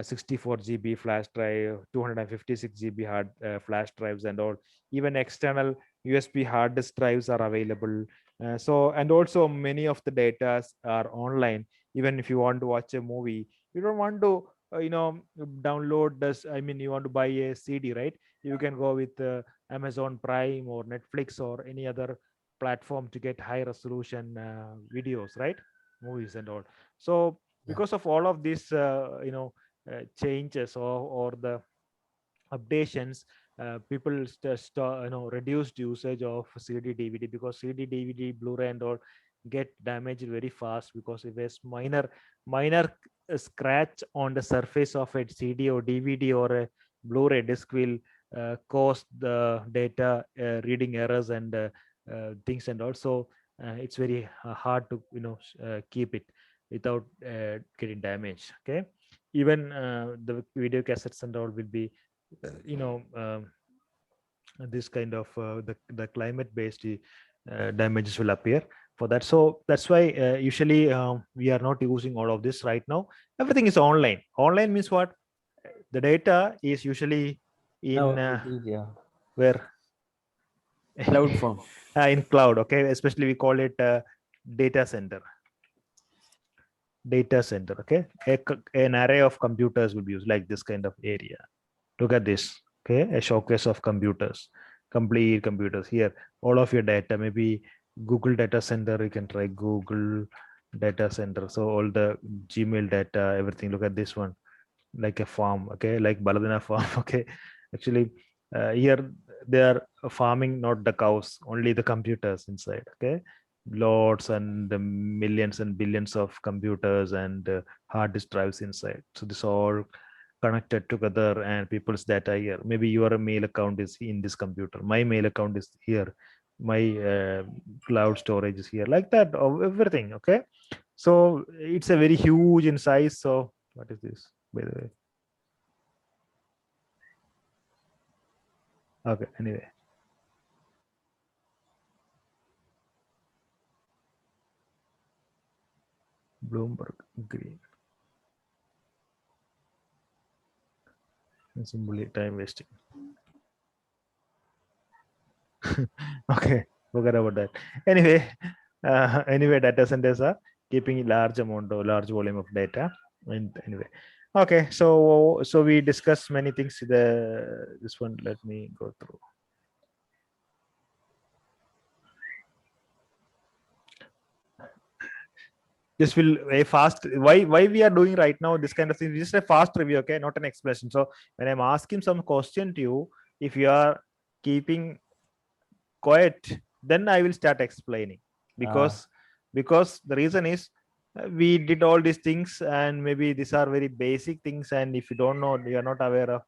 64 GB flash drive, 256 GB hard flash drives and all. Even external USB hard disk drives are available. So, and also many of the data are online. Even if you want to watch a movie, you don't want to download this. I mean, you want to buy a CD, right? You can go with Amazon Prime or Netflix or any other platform to get high resolution videos, right? Movies and all. So because of all of these changes or the updations, people reduced usage of CD DVD, because CD DVD Blu-ray and all get damaged very fast, because if there's minor scratch on the surface of a CD or DVD or a Blu-ray disc will cause the data reading errors and things, and also it's very hard to keep it without getting damaged. Okay, even the video cassettes and all will be this kind of the climate based damages will appear for that. So that's why usually we are not using all of this right now. Everything is online. Online means what? The data is usually in Yeah, where cloud form. in cloud. Okay, especially we call it data center. Okay, an array of computers will be used, like this kind of area. Look at this. Okay, a showcase of computers, complete computers. Here all of your data, maybe Google data center, you can try Google data center. So all the Gmail data, everything. Look at this one. like a farm, okay, like Baladina farm. Okay, actually, here they are farming not the cows, only the computers inside. Okay, lots and millions and billions of computers and hard disk drives inside. So this all connected together, and people's data here. Maybe your mail account is in this computer, my mail account is here, my cloud storage is here, like that of everything. Okay, so it's a very huge in size. So what is this, by the way? Okay, anyway. Bloomberg Green. Simply time wasting. Okay, forget about that. Anyway, anyway, data centers are keeping large amount or large volume of data. And anyway, okay, so we discussed many things. This one, let me go through. This will a fast. Why we are doing right now this kind of thing? Just a fast review, okay, not an explanation. So when I'm asking some question to you, if you are keeping quiet, then I will start explaining, because the reason is we did all these things, and maybe these are very basic things, and if you don't know, you are not aware of,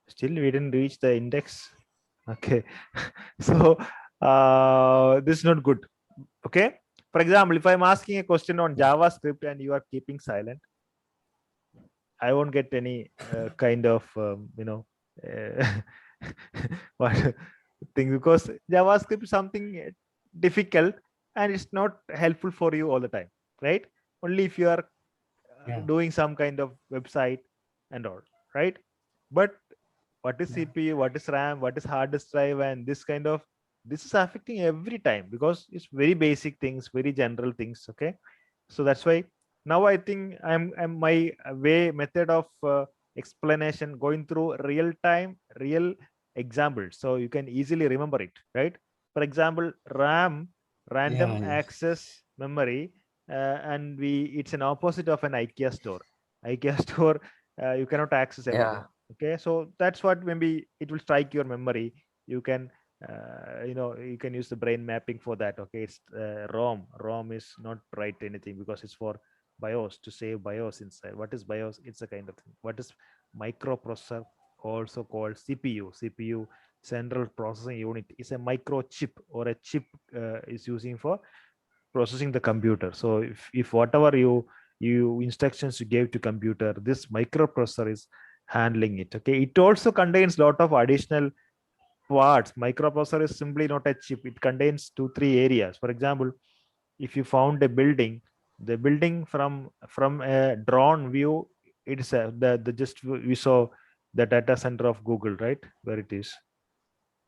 still we didn't reach the index. Okay. So this is not good. Okay, for example, if I'm asking a question on JavaScript and you are keeping silent, I won't get any kind of uh, what thing, because JavaScript is something difficult and it's not helpful for you all the time, right? Only if you are doing some kind of website and all, right? But what is CPU, what is RAM, what is hard disk drive, and this is affecting every time, because it's very basic things, very general things. Okay, so that's why now I think I'm my way method of explanation going through real time, real examples, so you can easily remember it, right? For example, RAM, random access memory, and it's an opposite of an IKEA store. IKEA store, you cannot access everything. Okay, so that's what maybe it will strike your memory. You can you can use the brain mapping for that. Okay, it's rom is not write anything, because it's for BIOS, to save BIOS inside. What is BIOS? It's a kind of thing. What is microprocessor, also called CPU, central processing unit, is a microchip, or a chip is using for processing the computer. So if whatever you instructions you gave to computer, this microprocessor is handling it. Okay, it also contains lot of additional parts. Microprocessor is simply not a chip, it contains 2-3 areas. For example, if you found a building, the building from a drone view, it's the just we saw the data center of Google, right? Where it is,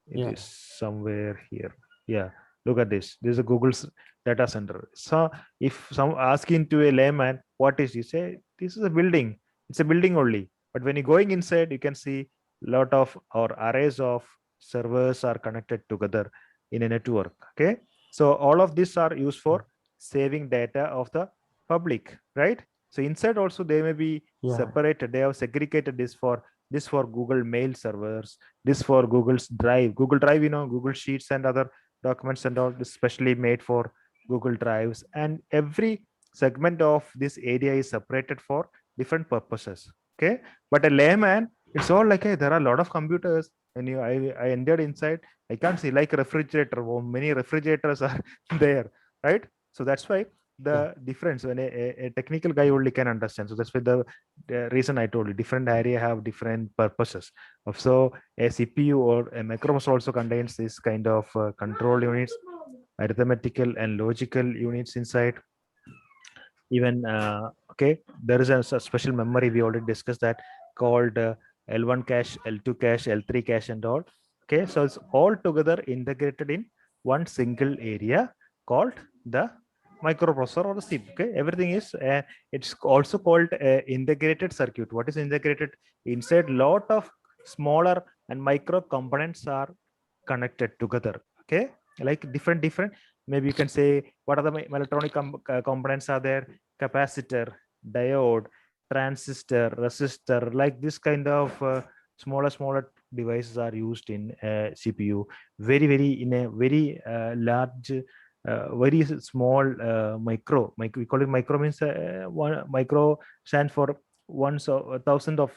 it is somewhere here. Yeah, look at this is a Google's data center. So if some asking to a layman, what is, you say this is a building, it's a building only. But when you're going inside, you can see lot of or arrays of servers are connected together in a network. Okay, so all of these are used for saving data of the public, right? So inside also they may be separated, they have segregated this for Google mail servers, this for Google Drive, Google Sheets and other documents and all, especially made for Google Drives. And every segment of this area is separated for different purposes. Okay, but a layman, it's all like, hey, there are a lot of computers, and I entered inside, I can't see, like a refrigerator, many refrigerators are there, right? So that's why the difference, when a technical guy only can understand. So that's why the reason I told you, different area have different purposes. So a CPU or a microprocessor also contains this kind of control units, arithmetical and logical units inside. Even okay, there is a special memory, we already discussed that, called L1 cache, L2 cache, L3 cache and all. Okay, so it's all together integrated in one single area called the microprocessor or the CPU. Okay, everything is it's also called integrated circuit. What is integrated? Inside lot of smaller and micro components are connected together. Okay, like different, maybe you can say, what are the electronic components are there? Capacitor, diode, transistor, resistor, like this kind of smaller devices are used in CPU. Very in a very large, very small micro. We call it micro, means one micro stands for one, so a thousand of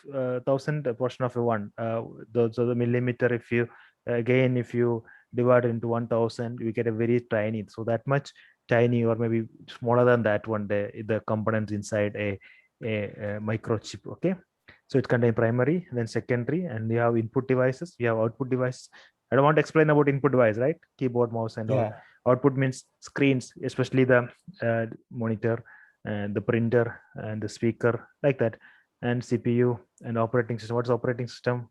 thousand portion of a one. So the millimeter, if you again if you divide it into 1000, we get a very tiny, so that much tiny, or maybe smaller than that one, the components inside a microchip. Okay, so it contains primary, then secondary, and you have input devices, you have output devices. I don't want to explain about input device, right? Keyboard, mouse, and all. Yeah. Output means screens, especially the monitor and the printer and the speaker, like that. And CPU and operating system. What's operating system?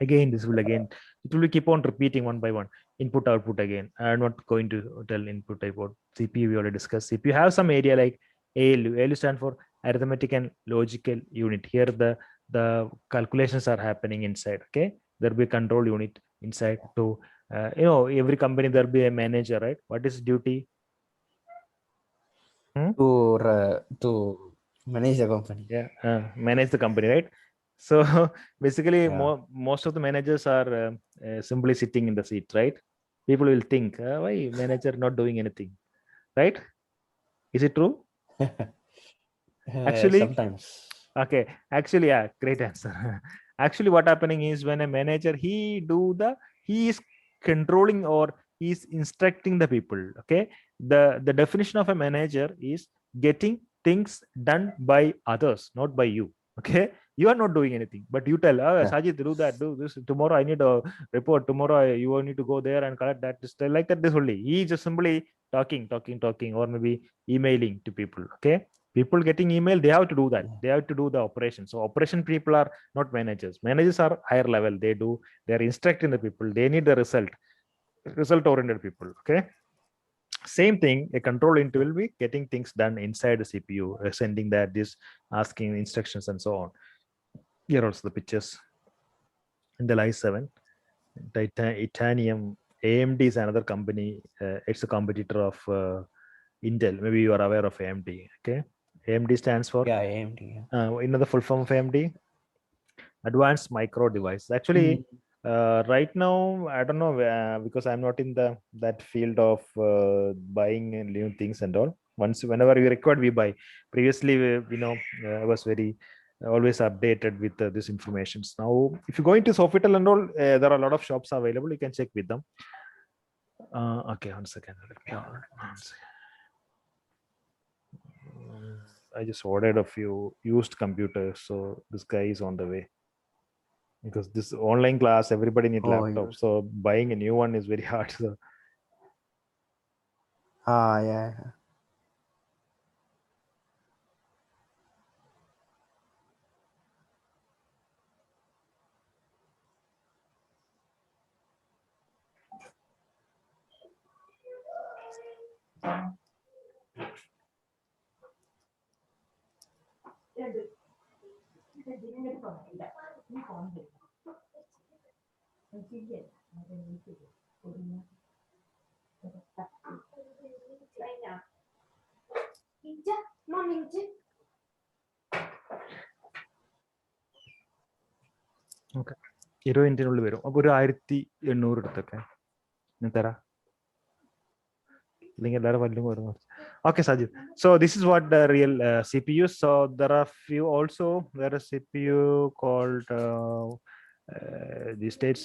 Again, this will again, it will keep on repeating one by one. Input output. Again, I'm not going to tell input output. CPU we already discussed. CPU have some area like ALU. ALU stand for arithmetic and logical unit. Here the calculations are happening inside. Okay, there will be control unit inside. To every company there will be a manager, right? What is duty? To manage the company. Yeah, manage the company, right? So basically Yeah. most of the managers are simply sitting in the seat, right? People will think, why manager not doing anything, right? Is it true? Actually, Sometimes. okay, actually, yeah, great answer. Actually, what happening is, when a manager, he is controlling, or he is instructing the people. Okay, the definition of a manager is getting things done by others, not by you. Okay, you are not doing anything, but you tell, oh, Yeah. Sajid, do that, do this. Tomorrow I need a report. Tomorrow you need to go there and collect that. Just like that. This only. He just simply talking, or maybe emailing to people. Okay, people getting email, they have to do that. Yeah. They have to do the operation. So operation people are not managers. Managers are higher level. They're instructing the people. They need the result oriented people. Okay, same thing, a control unit will be getting things done inside the CPU, sending that, this, asking instructions, and so on. Here also the pictures. Intel i7 Titanium. AMD is another company. It's a competitor of Intel. Maybe you are aware of AMD. Okay, AMD stands for, Yeah. AMD. Yeah. the full form of AMD, advanced micro device. Actually, Mm. right now I don't know, because I'm not in that field of buying and new things and all. Whenever we record, we buy. Previously, I was very always updated with this information. Now, if you go into Sofitel and all, there are a lot of shops available. You can check with them. Okay, 1 second. Let me hold it. 1 second. I just ordered a few used computers, so this guy is on the way. Because this online class, everybody need Oh, laptops, so buying a new one is very hard. So yeah. okay, 20 മിനിറ്റിനുള്ളിൽ വരും. അപ്പോൾ ഒരു 1800 എടുത്തൊക്കെ ഞാൻ തരാം. അല്ലെങ്കിൽ എല്ലാവരും വല്ലതും വരുന്നു. Okay, Sajid. So this is what the real CPUs. So there are few also. There is CPU called these days,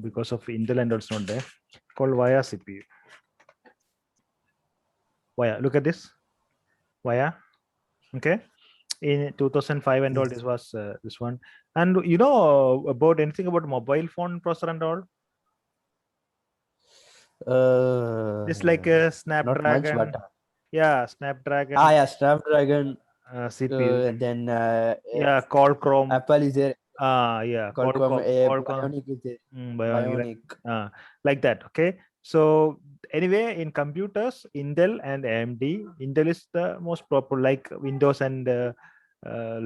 because of Intel and also not there, called Via CPU. Via, look at this. Via. Okay, in 2005 and all, Yes. this was this one. And you know about anything about mobile phone processor and all? Just like a Not much, Snapdragon. but Yeah, Snapdragon. yeah, Snapdragon. CPU. Then Yeah, Qualcomm. Apple is there. Yeah, Qualcomm, Qualcomm. Bionic is there. Bionic. Bionic. Like that. Okay, so anyway, in computers, Intel and AMD. Intel is the most popular, like Windows and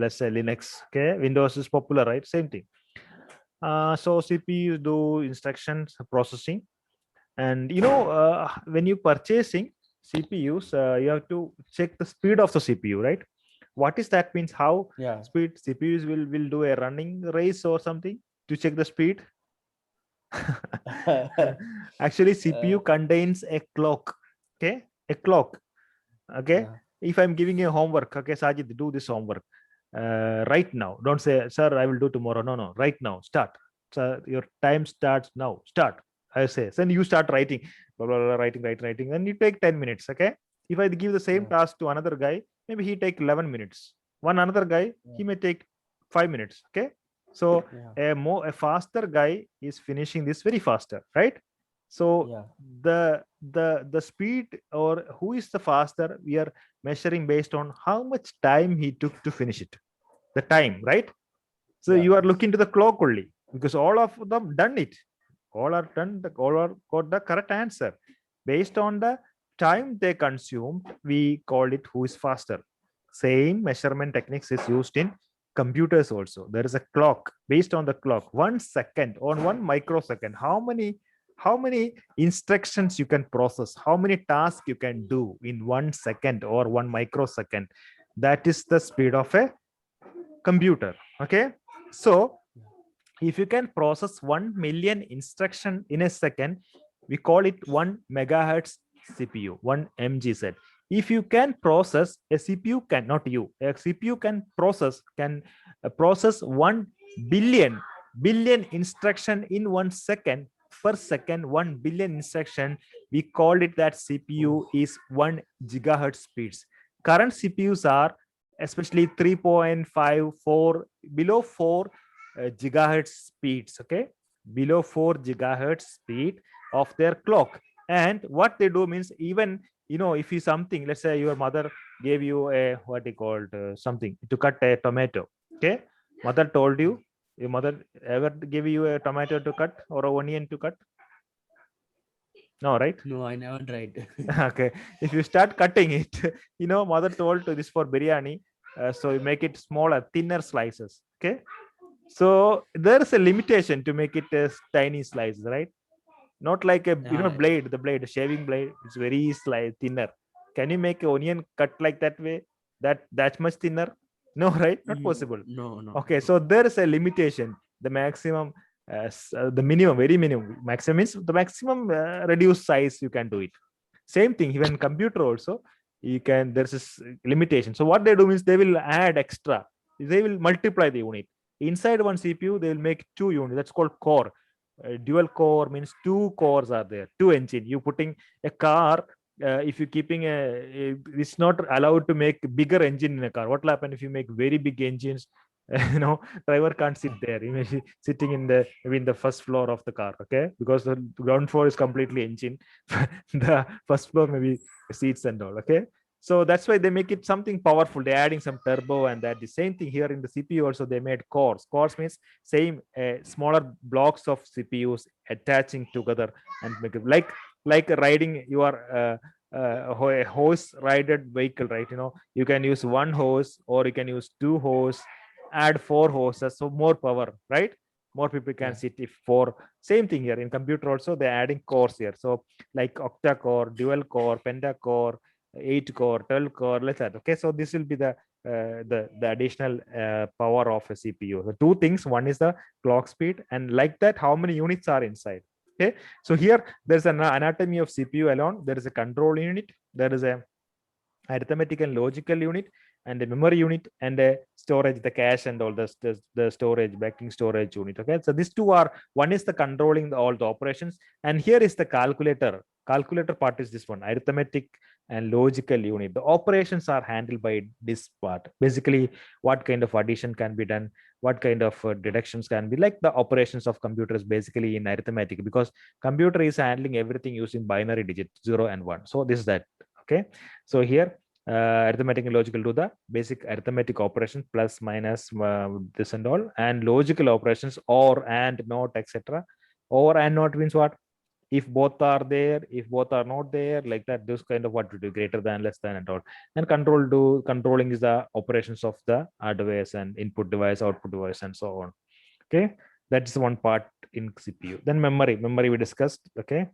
let's say Linux. Okay, Windows is popular, right? Same thing. So CPU do instructions processing, and when you purchasing CPUs, you have to check the speed of the CPU, right? What is that means? How Yeah. speed CPUs will do a running race or something to check the speed? Actually, CPU contains a clock. Okay, a clock. Okay, Yeah. if I'm giving you homework, okay, Sajid, do this homework right now. Don't say, sir, I will do tomorrow. No, right now. Start. So your time starts now. Start. I say. Then you start writing, blah, blah, blah, writing. Then you take 10 minutes. Okay. If I give the same task to another guy, maybe he take 11 minutes. One another guy, he may take 5 minutes. Okay. So Yeah. a faster guy is finishing this very faster, right? So Yeah. the speed, or who is the faster, we are measuring based on how much time he took to finish it, the time, right? So Yeah. you are looking to the clock only, because all of them done it, all are done, all are got the correct answer. Based on the time they consumed, we call it who is faster. Same measurement techniques is used in computers also. There is a clock. Based on the clock, 1 second or 1 microsecond, how many instructions you can process, how many tasks you can do in 1 second or 1 microsecond. That is the speed of a computer. Okay, so if you can process 1 million instruction in a second, we call it 1 megahertz CPU, 1 mgz. If you can process, a CPU can, not you, a CPU can process 1 billion instruction in 1 second. Per second, 1 billion instruction, we call it that CPU is 1 gigahertz speeds. Current CPUs are especially 3.54, below 4 gigahertz speeds. Okay, below 4 gigahertz speed of their clock. And what they do means, even, if you something, let's say your mother gave you a, what they called, something to cut a tomato. Okay, mother told you, your mother ever give you a tomato to cut or a onion to cut? No, right? No, I never tried. Okay, if you start cutting it, mother told to this for biryani, so you make it smaller, thinner slices. Okay, so there is a limitation to make it as tiny slices, right? Not like a, Yeah. blade, the blade, shaving blade, it's very thinner. Can you make an onion cut like that way, that much thinner? No, right? Not possible. No. No. Okay, so there is a limitation. The maximum, the minimum, very minimum. Maximum means the maximum reduced size you can do it. Same thing, even computer also, you can, there's this limitation. So what they do means, they will add extra, they will multiply the unit. Inside one CPU, they will make 2 units. That's called core. Dual core means 2 cores are there, 2 engine. You putting a car, if you're keeping it's not allowed to make bigger engine in a car. What will happen if you make very big engines? Driver can't sit there. He may be sitting in the, maybe in the first floor of the car. Okay, because the ground floor is completely engine. The first floor maybe seats and all. Okay, so that's why they make it something powerful. They're adding some turbo, and that the same thing here in the CPU also, they made cores. Cores means same, smaller blocks of CPUs attaching together and make it like riding your a horse rided vehicle, right? You can use one horse, or you can use 2 horse, add 4 horses, so more power, right? More people can Yeah. sit. If for same thing here in computer also, they're adding cores here. So like octa core, dual core, pentacore, 8 core, 12 core, like that. Okay, so this will be the additional power of a CPU. The two things, one is the clock speed, and like that, how many units are inside. Okay, so here there's an anatomy of CPU alone. There is a control unit, there is a arithmetic and logical unit, and a memory unit, and a storage, the cache, and all the storage, backing storage unit. Okay, so these two are, one is the controlling all the operations, and here is the calculator part is this one, arithmetic and logical unit. The operations are handled by this part. Basically, what kind of addition can be done, what kind of deductions can be, like the operations of computers basically in arithmetic, because computer is handling everything using binary digit 0 and 1. So this is that. Okay, so here arithmetic and logical do the basic arithmetic operations, plus minus, this and all, and logical operations, or, and, not, etc. Or and not means what? If both are there, if both are not there, like that, this kind of what to do, greater than, less than, and all. And controlling is the operations of the device, and input device, output device, and so on. Okay, that's one part in CPU. Then memory we discussed. Okay,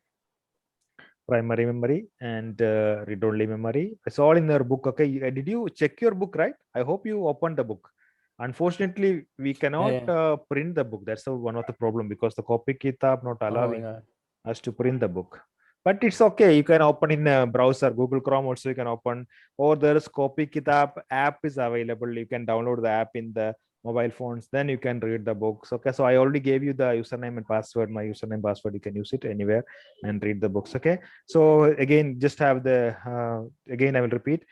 primary memory and read-only memory. It's all in your book. Okay, did you check your book, right? I hope you opened the book. Unfortunately, we cannot print the book. That's one of the problem, because the copy kitab not allowing us to print the book. But it's okay. You can open in a browser, Google Chrome also you can open, or there is copy kitab app is available. You can download the app in the mobile phones, then you can read the books. Okay, so I already gave you the username and password. My username password, you can use it anywhere and read the books. Okay, so again, just have the again I will repeat,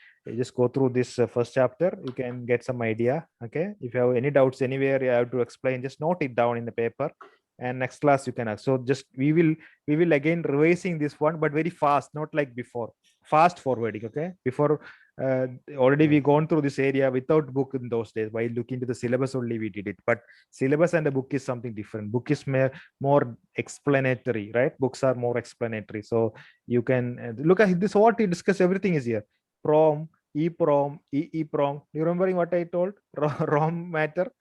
just go through this first chapter, you can get some idea. Okay, if you have any doubts anywhere you have to explain, just note it down in the paper, and next class you can ask. So just we will again revising this one, but very fast, not like before, fast forwarding. Okay, before already we gone through this area without book in those days. While looking to the syllabus only we did it, but syllabus and the book is something different. Book is more explanatory, right? Books are more explanatory, so you can look at this. What we discuss, everything is here. Prom, EPROM, EEPROM. You remembering what I told? ROM matter.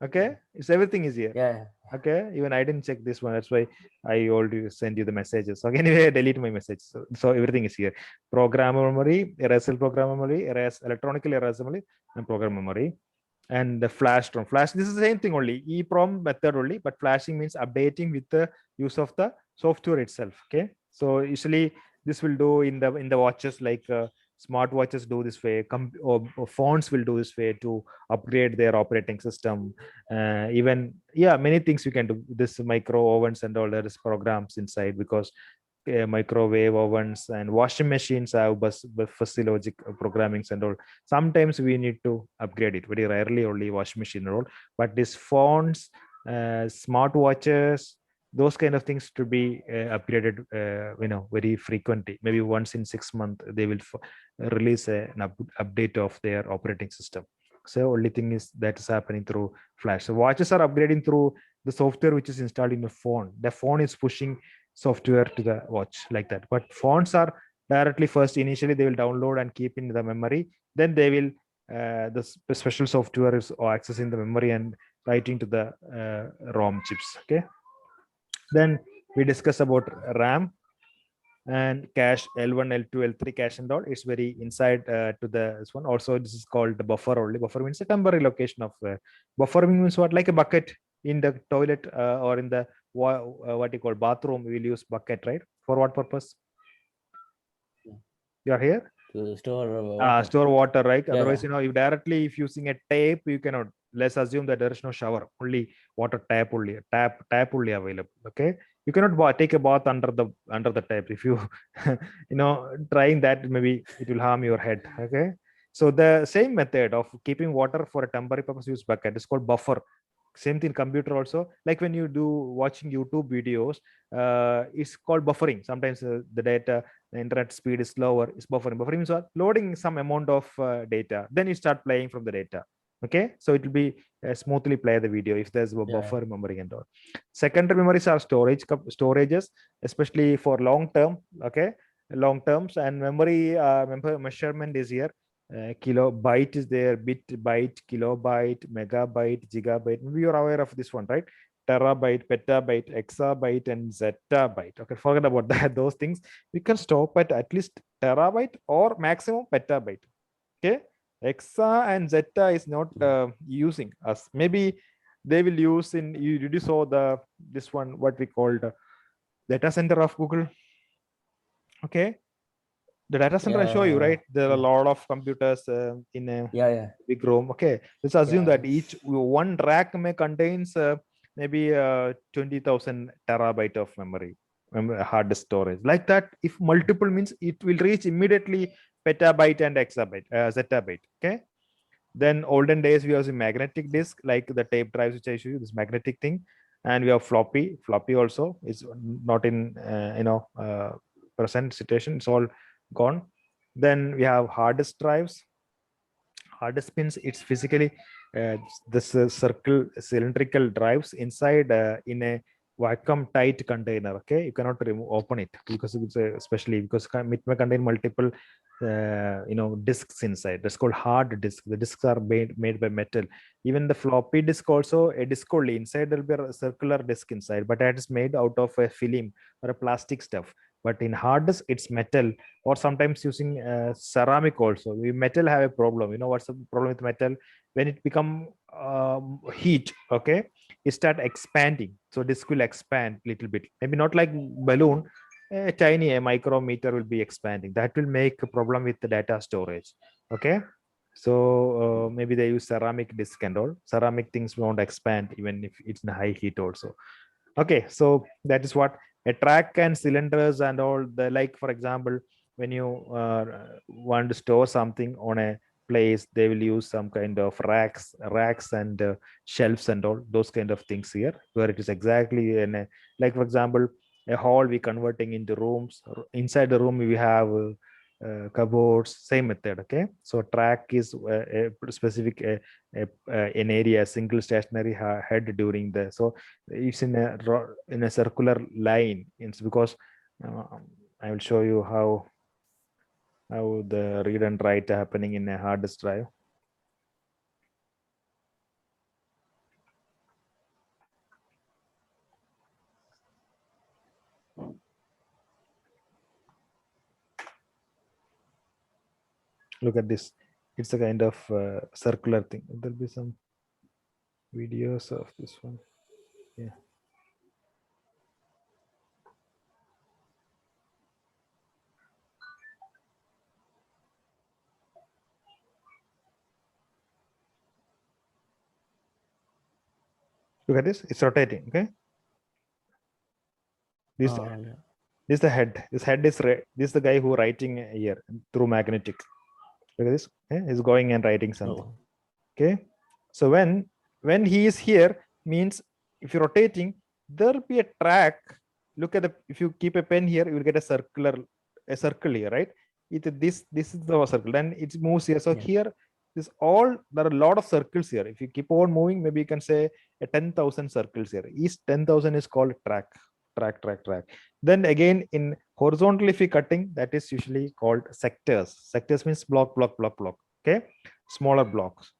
Okay, it's everything is here. Yeah. Okay, even I didn't check this one, that's why I already send you the messages. So anyway, I delete my message. So everything is here. Program memory, erasable program memory, electronically erasable and program memory, and the flash ROM. Flash, this is the same thing only, EEPROM method only, but flashing means updating with the use of the software itself. Okay, so usually this will do in the watches, like smart watches do this way, or phones will do this way to upgrade their operating system. Even, yeah, many things you can do. This micro ovens and all, there is programs inside, because microwave ovens and washing machines have fuzzy logic programmings and all. Sometimes we need to upgrade it, very rarely only washing machine and all. But these phones, smart watches, those kind of things to be upgraded very frequently. Maybe once in 6 months they will release an update of their operating system. So only thing is that is happening through flash. So watches are upgrading through the software which is installed in the phone. The phone is pushing software to the watch, like that. But phones are directly, first initially they will download and keep in the memory, then they will the special software is accessing the memory and writing to the ROM chips. Okay, then we discuss about RAM and cache, L1, L2, L3 cache and all. It's very inside to this one. Also, this is called the buffer only. Buffer means a temporary location of buffer means what? Like a bucket in the toilet or in the what you call bathroom. We will use bucket, right? For what purpose? You are here To store water. store water, right? Yeah, Otherwise, yeah. if directly if using a tape, you cannot. Let's assume that there is no shower, only water tap only, tap only available. Okay, you cannot take a bath under the tap. If you trying that, maybe it will harm your head. Okay, so the same method of keeping water for a temporary purpose, use bucket, is called buffer. Same thing computer also, like when you do watching YouTube videos, it's called buffering. Sometimes the data, the internet speed is slower, it's buffering. Buffering means what? Loading some amount of data, then you start playing from the data. Okay, so it will be smoothly play the video if there's a buffer memory and all. Secondary memories are storages, especially for long term. Okay, long terms, and memory measurement is here. Kilobyte is there, bit, byte, kilobyte, megabyte, gigabyte. Maybe you're aware of this one, right? Terabyte, petabyte, exabyte, and zettabyte. Okay, forget about that. Those things we can stop at least terabyte or maximum petabyte. Okay, exa and zetta is not using us. Maybe they will use in. Did you saw this one? What we called data center of Google? Okay, the data center I show you, right? There are a lot of computers in a big room. Okay, let's assume that each one rack may contains maybe 20,000 terabyte of memory hard disk storage. Like that, if multiple means it will reach immediately petabyte and exabyte, zettabyte. Okay, then olden days we have a magnetic disk, like the tape drives which I show you, this magnetic thing, and we have floppy also is not in present situation, it's all gone. Then we have hard disk drives. Hard disk means it's physically this circle cylindrical drives inside in a vacuum tight container. Okay, you cannot open it because it's especially because it may contain multiple disks inside. That's called hard disk. The disks are made by metal. Even the floppy disk also a disk only. Inside there'll be a circular disk inside, but that is made out of a film or a plastic stuff. but in hard disk it's metal, or sometimes using ceramic also. We metal have a problem. You know what's the problem with metal? When it become heat, okay, it start expanding, so disk will expand little bit, maybe not like balloon, a tiny, a micrometer will be expanding. That will make a problem with the data storage. Okay, so maybe they use ceramic disk and all. Ceramic things won't expand even if it's in high heat also. Okay, so that is what a track and cylinders and all the, like for example, when you want to store something on a place, they will use some kind of racks and shelves and all those kind of things here, where it is exactly in a, like for example, a hall we converting into rooms. Inside the room we have cupboards, same method. Okay, so track is a specific an area, single stationary head during the, so it's in a circular line. It's because I will show you how the read and write happening in a hard disk drive. Look at this. It's a kind of circular thing. There'll be some videos of this one. Yeah. Look at this. It's rotating. Okay. This Yeah. this is the head. This head is this is the guy who writing here through magnetic. Look at this. Okay? He's going and writing something. Oh. Okay, so when he is here, means if you're rotating, there'll be a track. Look at the, if you keep a pen here, you will get a circle here, right? This is the circle, then it moves here. So Yeah. here, this all, there are a lot of circles here. If you keep on moving, maybe you can say a 10,000 circles here. Each 10,000 is called track. Then again, in horizontally, if you cutting, that is usually called sectors. Sectors means block. Okay, smaller blocks.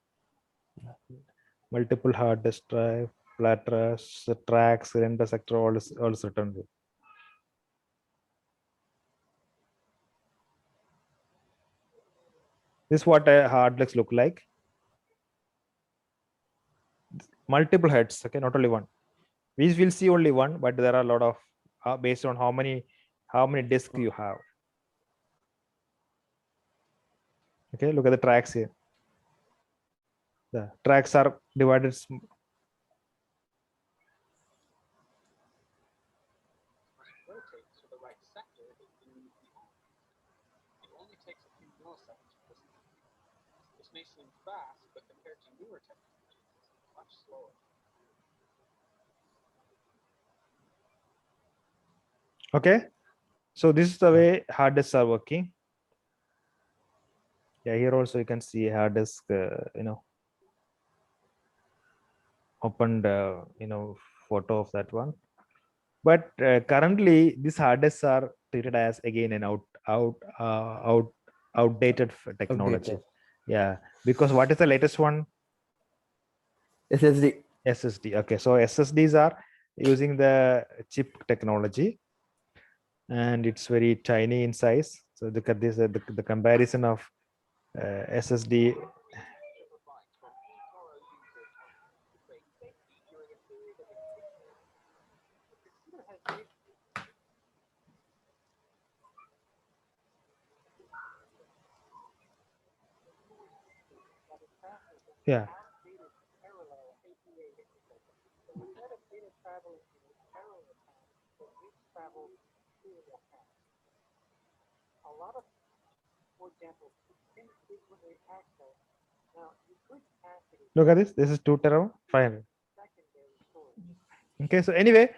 Multiple hard disk drive, platters, tracks, cylinder sector, all is written here. This is what a hard disk look like. Multiple heads, okay, not only one. We will see only one, but there are a lot of based on how many disks you have. Okay, look at the tracks here. The tracks are divided. May seem fast, but compared to newer technologies, it's much slower. Okay, so this is the way hard disks are working. Yeah, here also you can see hard disk, opened, photo of that one. But currently, these hard disks are treated as again an outdated technology. Outdated. Yeah, because what is the latest one? SSD. SSD. Okay, so SSDs are using the chip technology, and it's very tiny in size. So look at this, the comparison of SSD. Yeah. Look at this. This is 2 terabyte, 500. Okay, so anyway,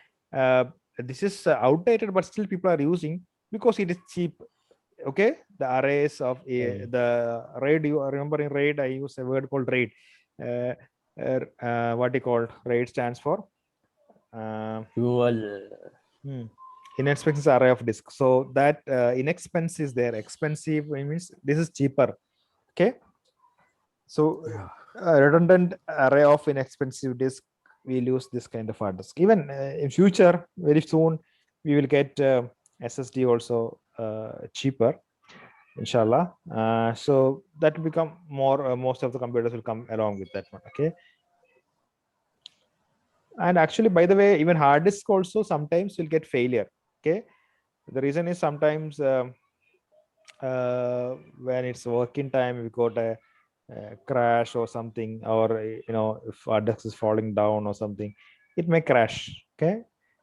this is outdated, but still people are using because it is cheap. Okay, the arrays of the RAID. You remember in RAID, I use a word called RAID. What you call RAID stands for inexpensive array of disk. So that inexpensive is there. Expensive means this is cheaper. Okay, so redundant array of inexpensive disk, we'll use this kind of hard disk. Even in future, very soon, we will get SSD also cheaper, inshallah. So that will become more, most of the computers will come along with that one. Okay. And actually, by the way, even hard disk also sometimes will get failure. Okay. The reason is sometimes when it's working time, we got a crash or something, or if hard disk is falling down or something, it may crash. Okay.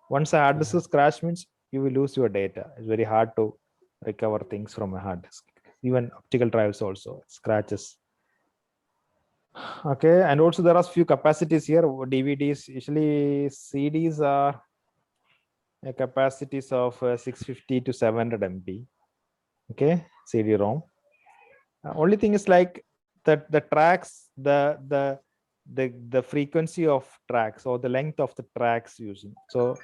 Once a hard disk is crashed means you will lose your data. It's very hard to recover things from a hard disk. Even optical drives also scratches. Okay. And also there are few capacities here. DVDs, usually CDs are capacities of 650 to 700 MB. Okay. CD-ROM. Only thing is like that the tracks, the frequency of tracks or the length of the tracks using. So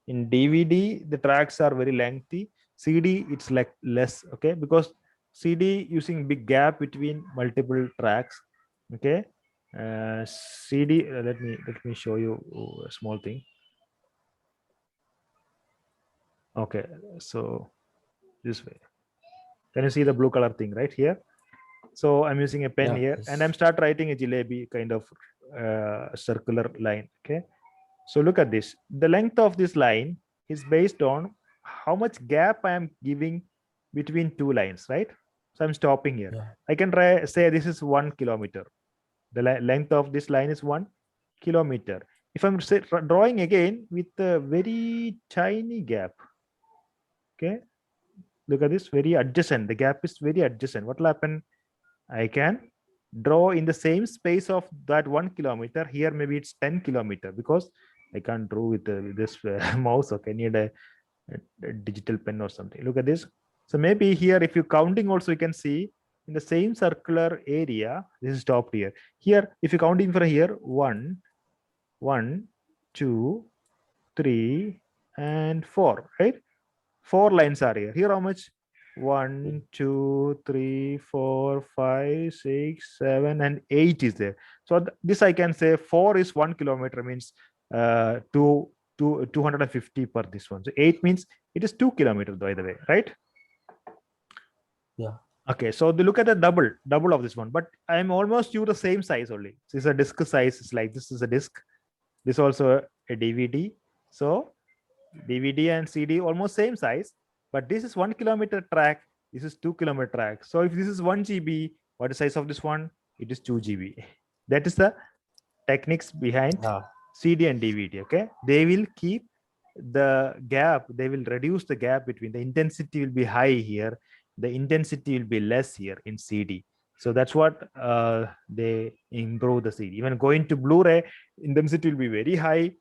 in DVD the tracks are very lengthy. CD it's like less. Okay, because CD using big gap between multiple tracks. Okay. CD, let me show you a small thing. Okay, so this way, can you see the blue color thing right here? So I'm using a pen here, and I'm start writing a jalebi kind of circular line. Okay. So look at this. The length of this line is based on how much gap I am giving between two lines, right? So I'm stopping here. I can say this is 1 kilometer. The length of this line is 1 kilometer. If I'm drawing again with a very tiny gap, okay, look at this, very adjacent. The gap is very adjacent. What will happen? I can draw in the same space of that 1 kilometer. Here maybe it's 10 kilometer because I can't draw with this mouse. Okay, I need a digital pen or something. Look at this. So maybe here, if you counting also, you can see in the same circular area. This is stopped here. Here, if you counting for here, 1, 2, 3, and 4. Right? 4 lines are here. Here, how much? 1, 2, 3, 4, 5, 6, 7, and 8 is there. So this I can say 4 is 1 kilometer means 250 per this one. So 8 means it is 2 kilometers by the way, right? Yeah. Okay, so they look at the double of this one, but I'm almost use the same size only. So it's a disk size. It's like this is a disk. This also a DVD. So DVD and CD almost same size, but this is 1 kilometer track. This is 2 kilometer track. So if this is 1 GB, what is the size of this one? It is 2 GB. That is the techniques behind CD and DVD. Okay, they will keep the gap. They will reduce the gap between. The intensity will be high here. The intensity will be less here in CD. So that's what they improve the CD. Even going to Blu-ray, intensity will be very high,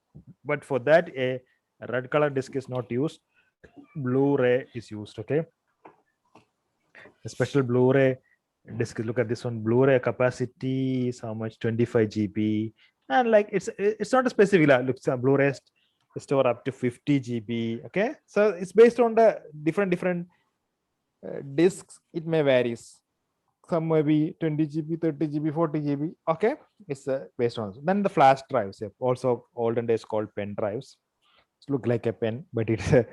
but for that a red color disc is not used. Blu-ray is used. Okay, a special Blu-ray disc. Look at this one. Blu-ray capacity is how much? 25 GB, and like it's not a specific. Looks Blu-ray store up to 50 GB. Okay, so it's based on the different discs. It may varies. Some may be 20 GB, 30 GB, 40 GB. Okay, it's based on. Then the flash drives, also olden days called pen drives. It look like a pen, but it's the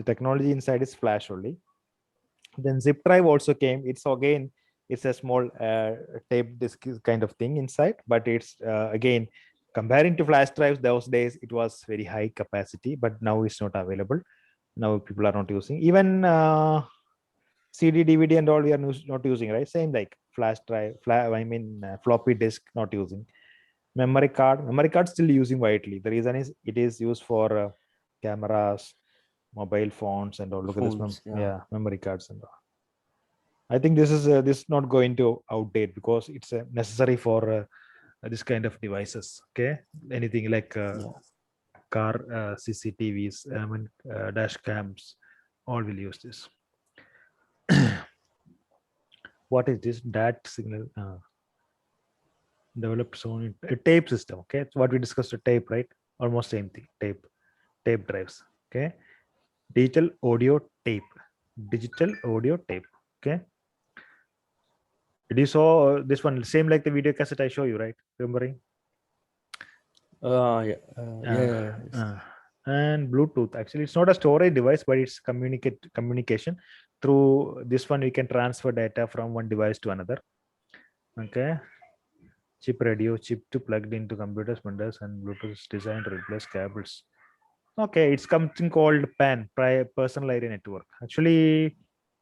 technology inside is flash only. Then zip drive also came. It's a small tape disk kind of thing inside, but it's again comparing to flash drives those days, it was very high capacity, but now it's not available. Now people are not using. Even CD, DVD, and all we are not using, right? Same like flash drive, floppy disk not using. Memory card still using widely. The reason is it is used for cameras, mobile phones, and all. Look at this, memory cards and all. I think this is not going to outdate because it's necessary for this kind of devices. Okay, anything like car CCTVs, dash cams, all will use this. What is this DAT signal? Developed zone a tape system. Okay, it's what we discussed, a tape, right? Almost same thing. Tape drives. Okay, digital audio tape. Okay. Did you saw this one? Same like the video cassette I show you, right? Remembering? Yeah. and Bluetooth. Actually, it's not a storage device, but it's communication. Through this one, we can transfer data from one device to another. Okay. Chip radio, chip to plugged into computers, vendors, and Bluetooth is designed to replace cables. Okay, it's something called PAN, Personal Area Network. Actually,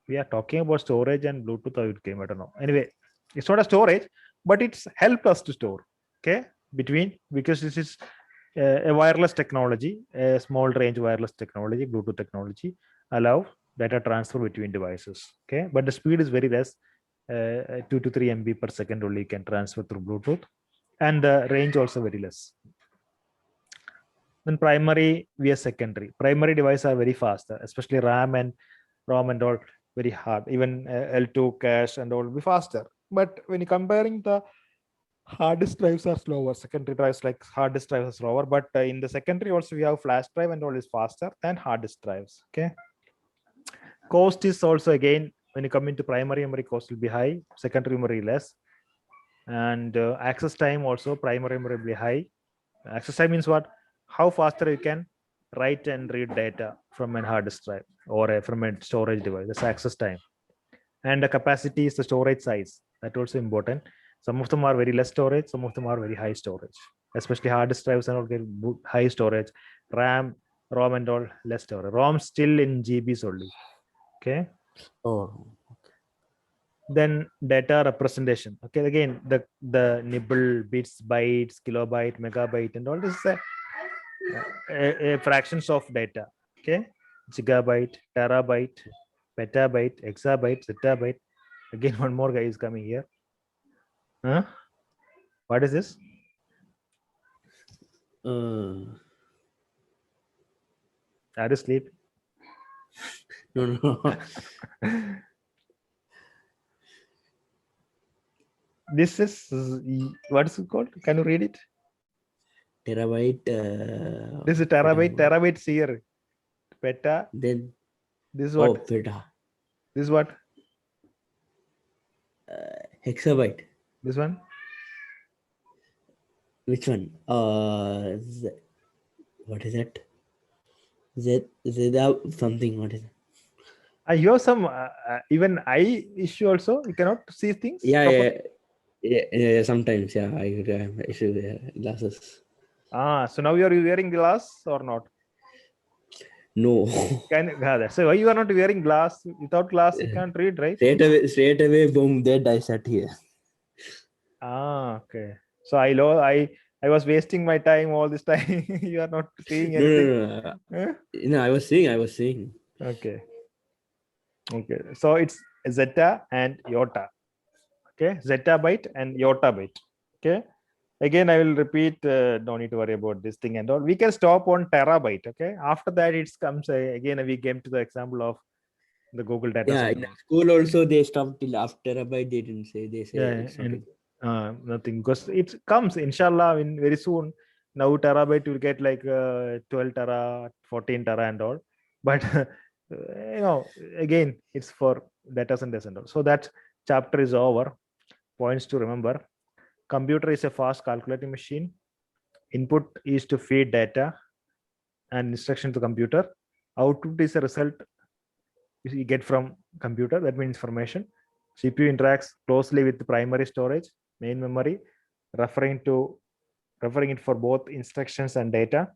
we are talking about storage and Bluetooth, how it came, I don't know. Anyway, it's not a storage, but it's helped us to store. Okay, because this is a wireless technology, a small range wireless technology, Bluetooth technology, allow data transfer between devices. Okay, but the speed is very less, 2 to 3 MB per second only can transfer through Bluetooth, and the range also very less. Then primary vs secondary. Primary devices are very fast, especially RAM and ROM and all very hard. Even L2 cache and all will be faster. But when you're comparing, the hard disk drives are slower. Secondary drives like hard disk drives are slower. But in the secondary also we have flash drive and all is faster than hard disk drives. Okay. Cost is also, again, when you come into primary memory, cost will be high. Secondary memory less. And access time also, primary memory will be high. Access time means what? How faster you can write and read data from a hard disk drive or from a storage device. That's access time. And the capacity is the storage size. That's also important. Some of them are very less storage, some of them are very high storage, especially hard disk drives and all get high storage. RAM, ROM and all less storage. ROM still in GBs only. Okay. Oh, Then data representation. Okay, again, the nibble, bits, bytes, kilobyte, megabyte, and all this is a fractions of data. Okay, gigabyte, terabyte, petabyte, exabyte, zettabyte. Again, one more guy is coming here. Huh? What is this? no, Are you asleep? no. This is, what is it called? Can you read it? Terabyte. This is terabyte. Terabytes here. Peta. Then This is what? oh, peta. This is what? Hexabyte. This one? Which one? What is that? Z something. What is it? I hear some even eye issue also. You cannot see things. Yeah. Sometimes, yeah. I have issue glasses. So now you are wearing glass or not? No. So why you are not wearing glass? Without glass, you can't read, right? Straight away, boom, dead. I sat here. Okay. So I was wasting my time all this time. You are not seeing anything. No. Huh? No, I was seeing. Okay. So it's zeta and iota. Okay, zettabyte and yottabyte. Okay. Again, I will repeat. Don't need to worry about this thing and all. We can stop on terabyte. Okay. After that, it comes again. We came to the example of the Google data Yeah, center. in school also they stopped till after terabyte. They didn't say. They say Yeah, it's something. nothing, because it comes inshallah in very soon. Now terabyte will get like 12 tera, 14 tera and all. But again, it's for data centers and all. So that chapter is over. Points to remember: computer is a fast calculating machine. Input is to feed data and instruction to computer. Output is a result you get from computer, that means information. CPU interacts closely with the primary storage, main memory, referring it for both instructions and data.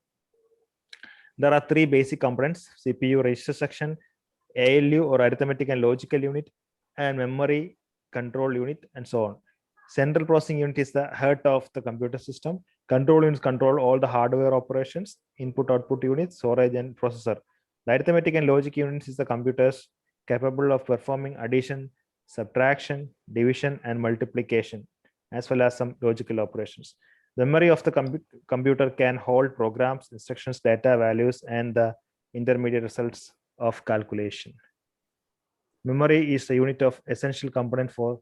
There are three basic components: CPU register section, ALU or arithmetic and logical unit, and memory control unit, and so on. Central processing unit is the heart of the computer system. Control units control all the hardware operations, input output units, storage, and processor. The arithmetic and logic units is the computers capable of performing addition, subtraction, division, and multiplication, as well as some logical operations. The memory of the computer can hold programs, instructions, data, values, and the intermediate results of calculation. Memory is a unit of essential component for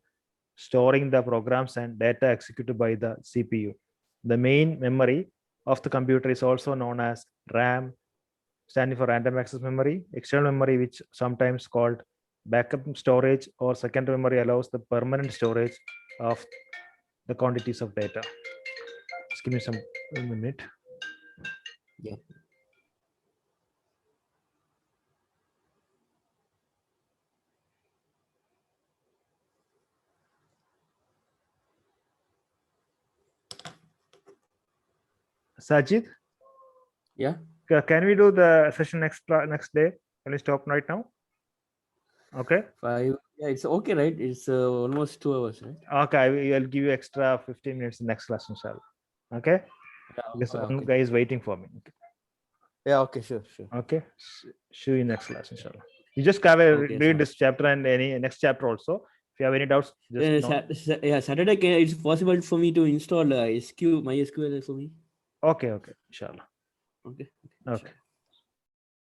storing the programs and data executed by the CPU. The main memory of the computer is also known as RAM, standing for random access memory. External memory, which sometimes called backup storage, or secondary memory, allows the permanent storage of the quantities of data. Just give me a minute. Yeah. Sajid, Yeah. can we do the session next day? Can we stop right now? Okay. 5. Yeah, it's okay, right? It's almost 2 hours, right? Okay, I'll give you extra 15 minutes in next class, inshallah. Okay. Yeah, Because one okay. guy is waiting for me. Yeah, okay, sure. Okay. See you next class, inshallah. You just have a Okay, read so- this chapter and any next chapter also. If you have any doubts, just know. Saturday, it's possible for me to install SQ, MySQL for me. Okay, inshallah. Okay. Okay.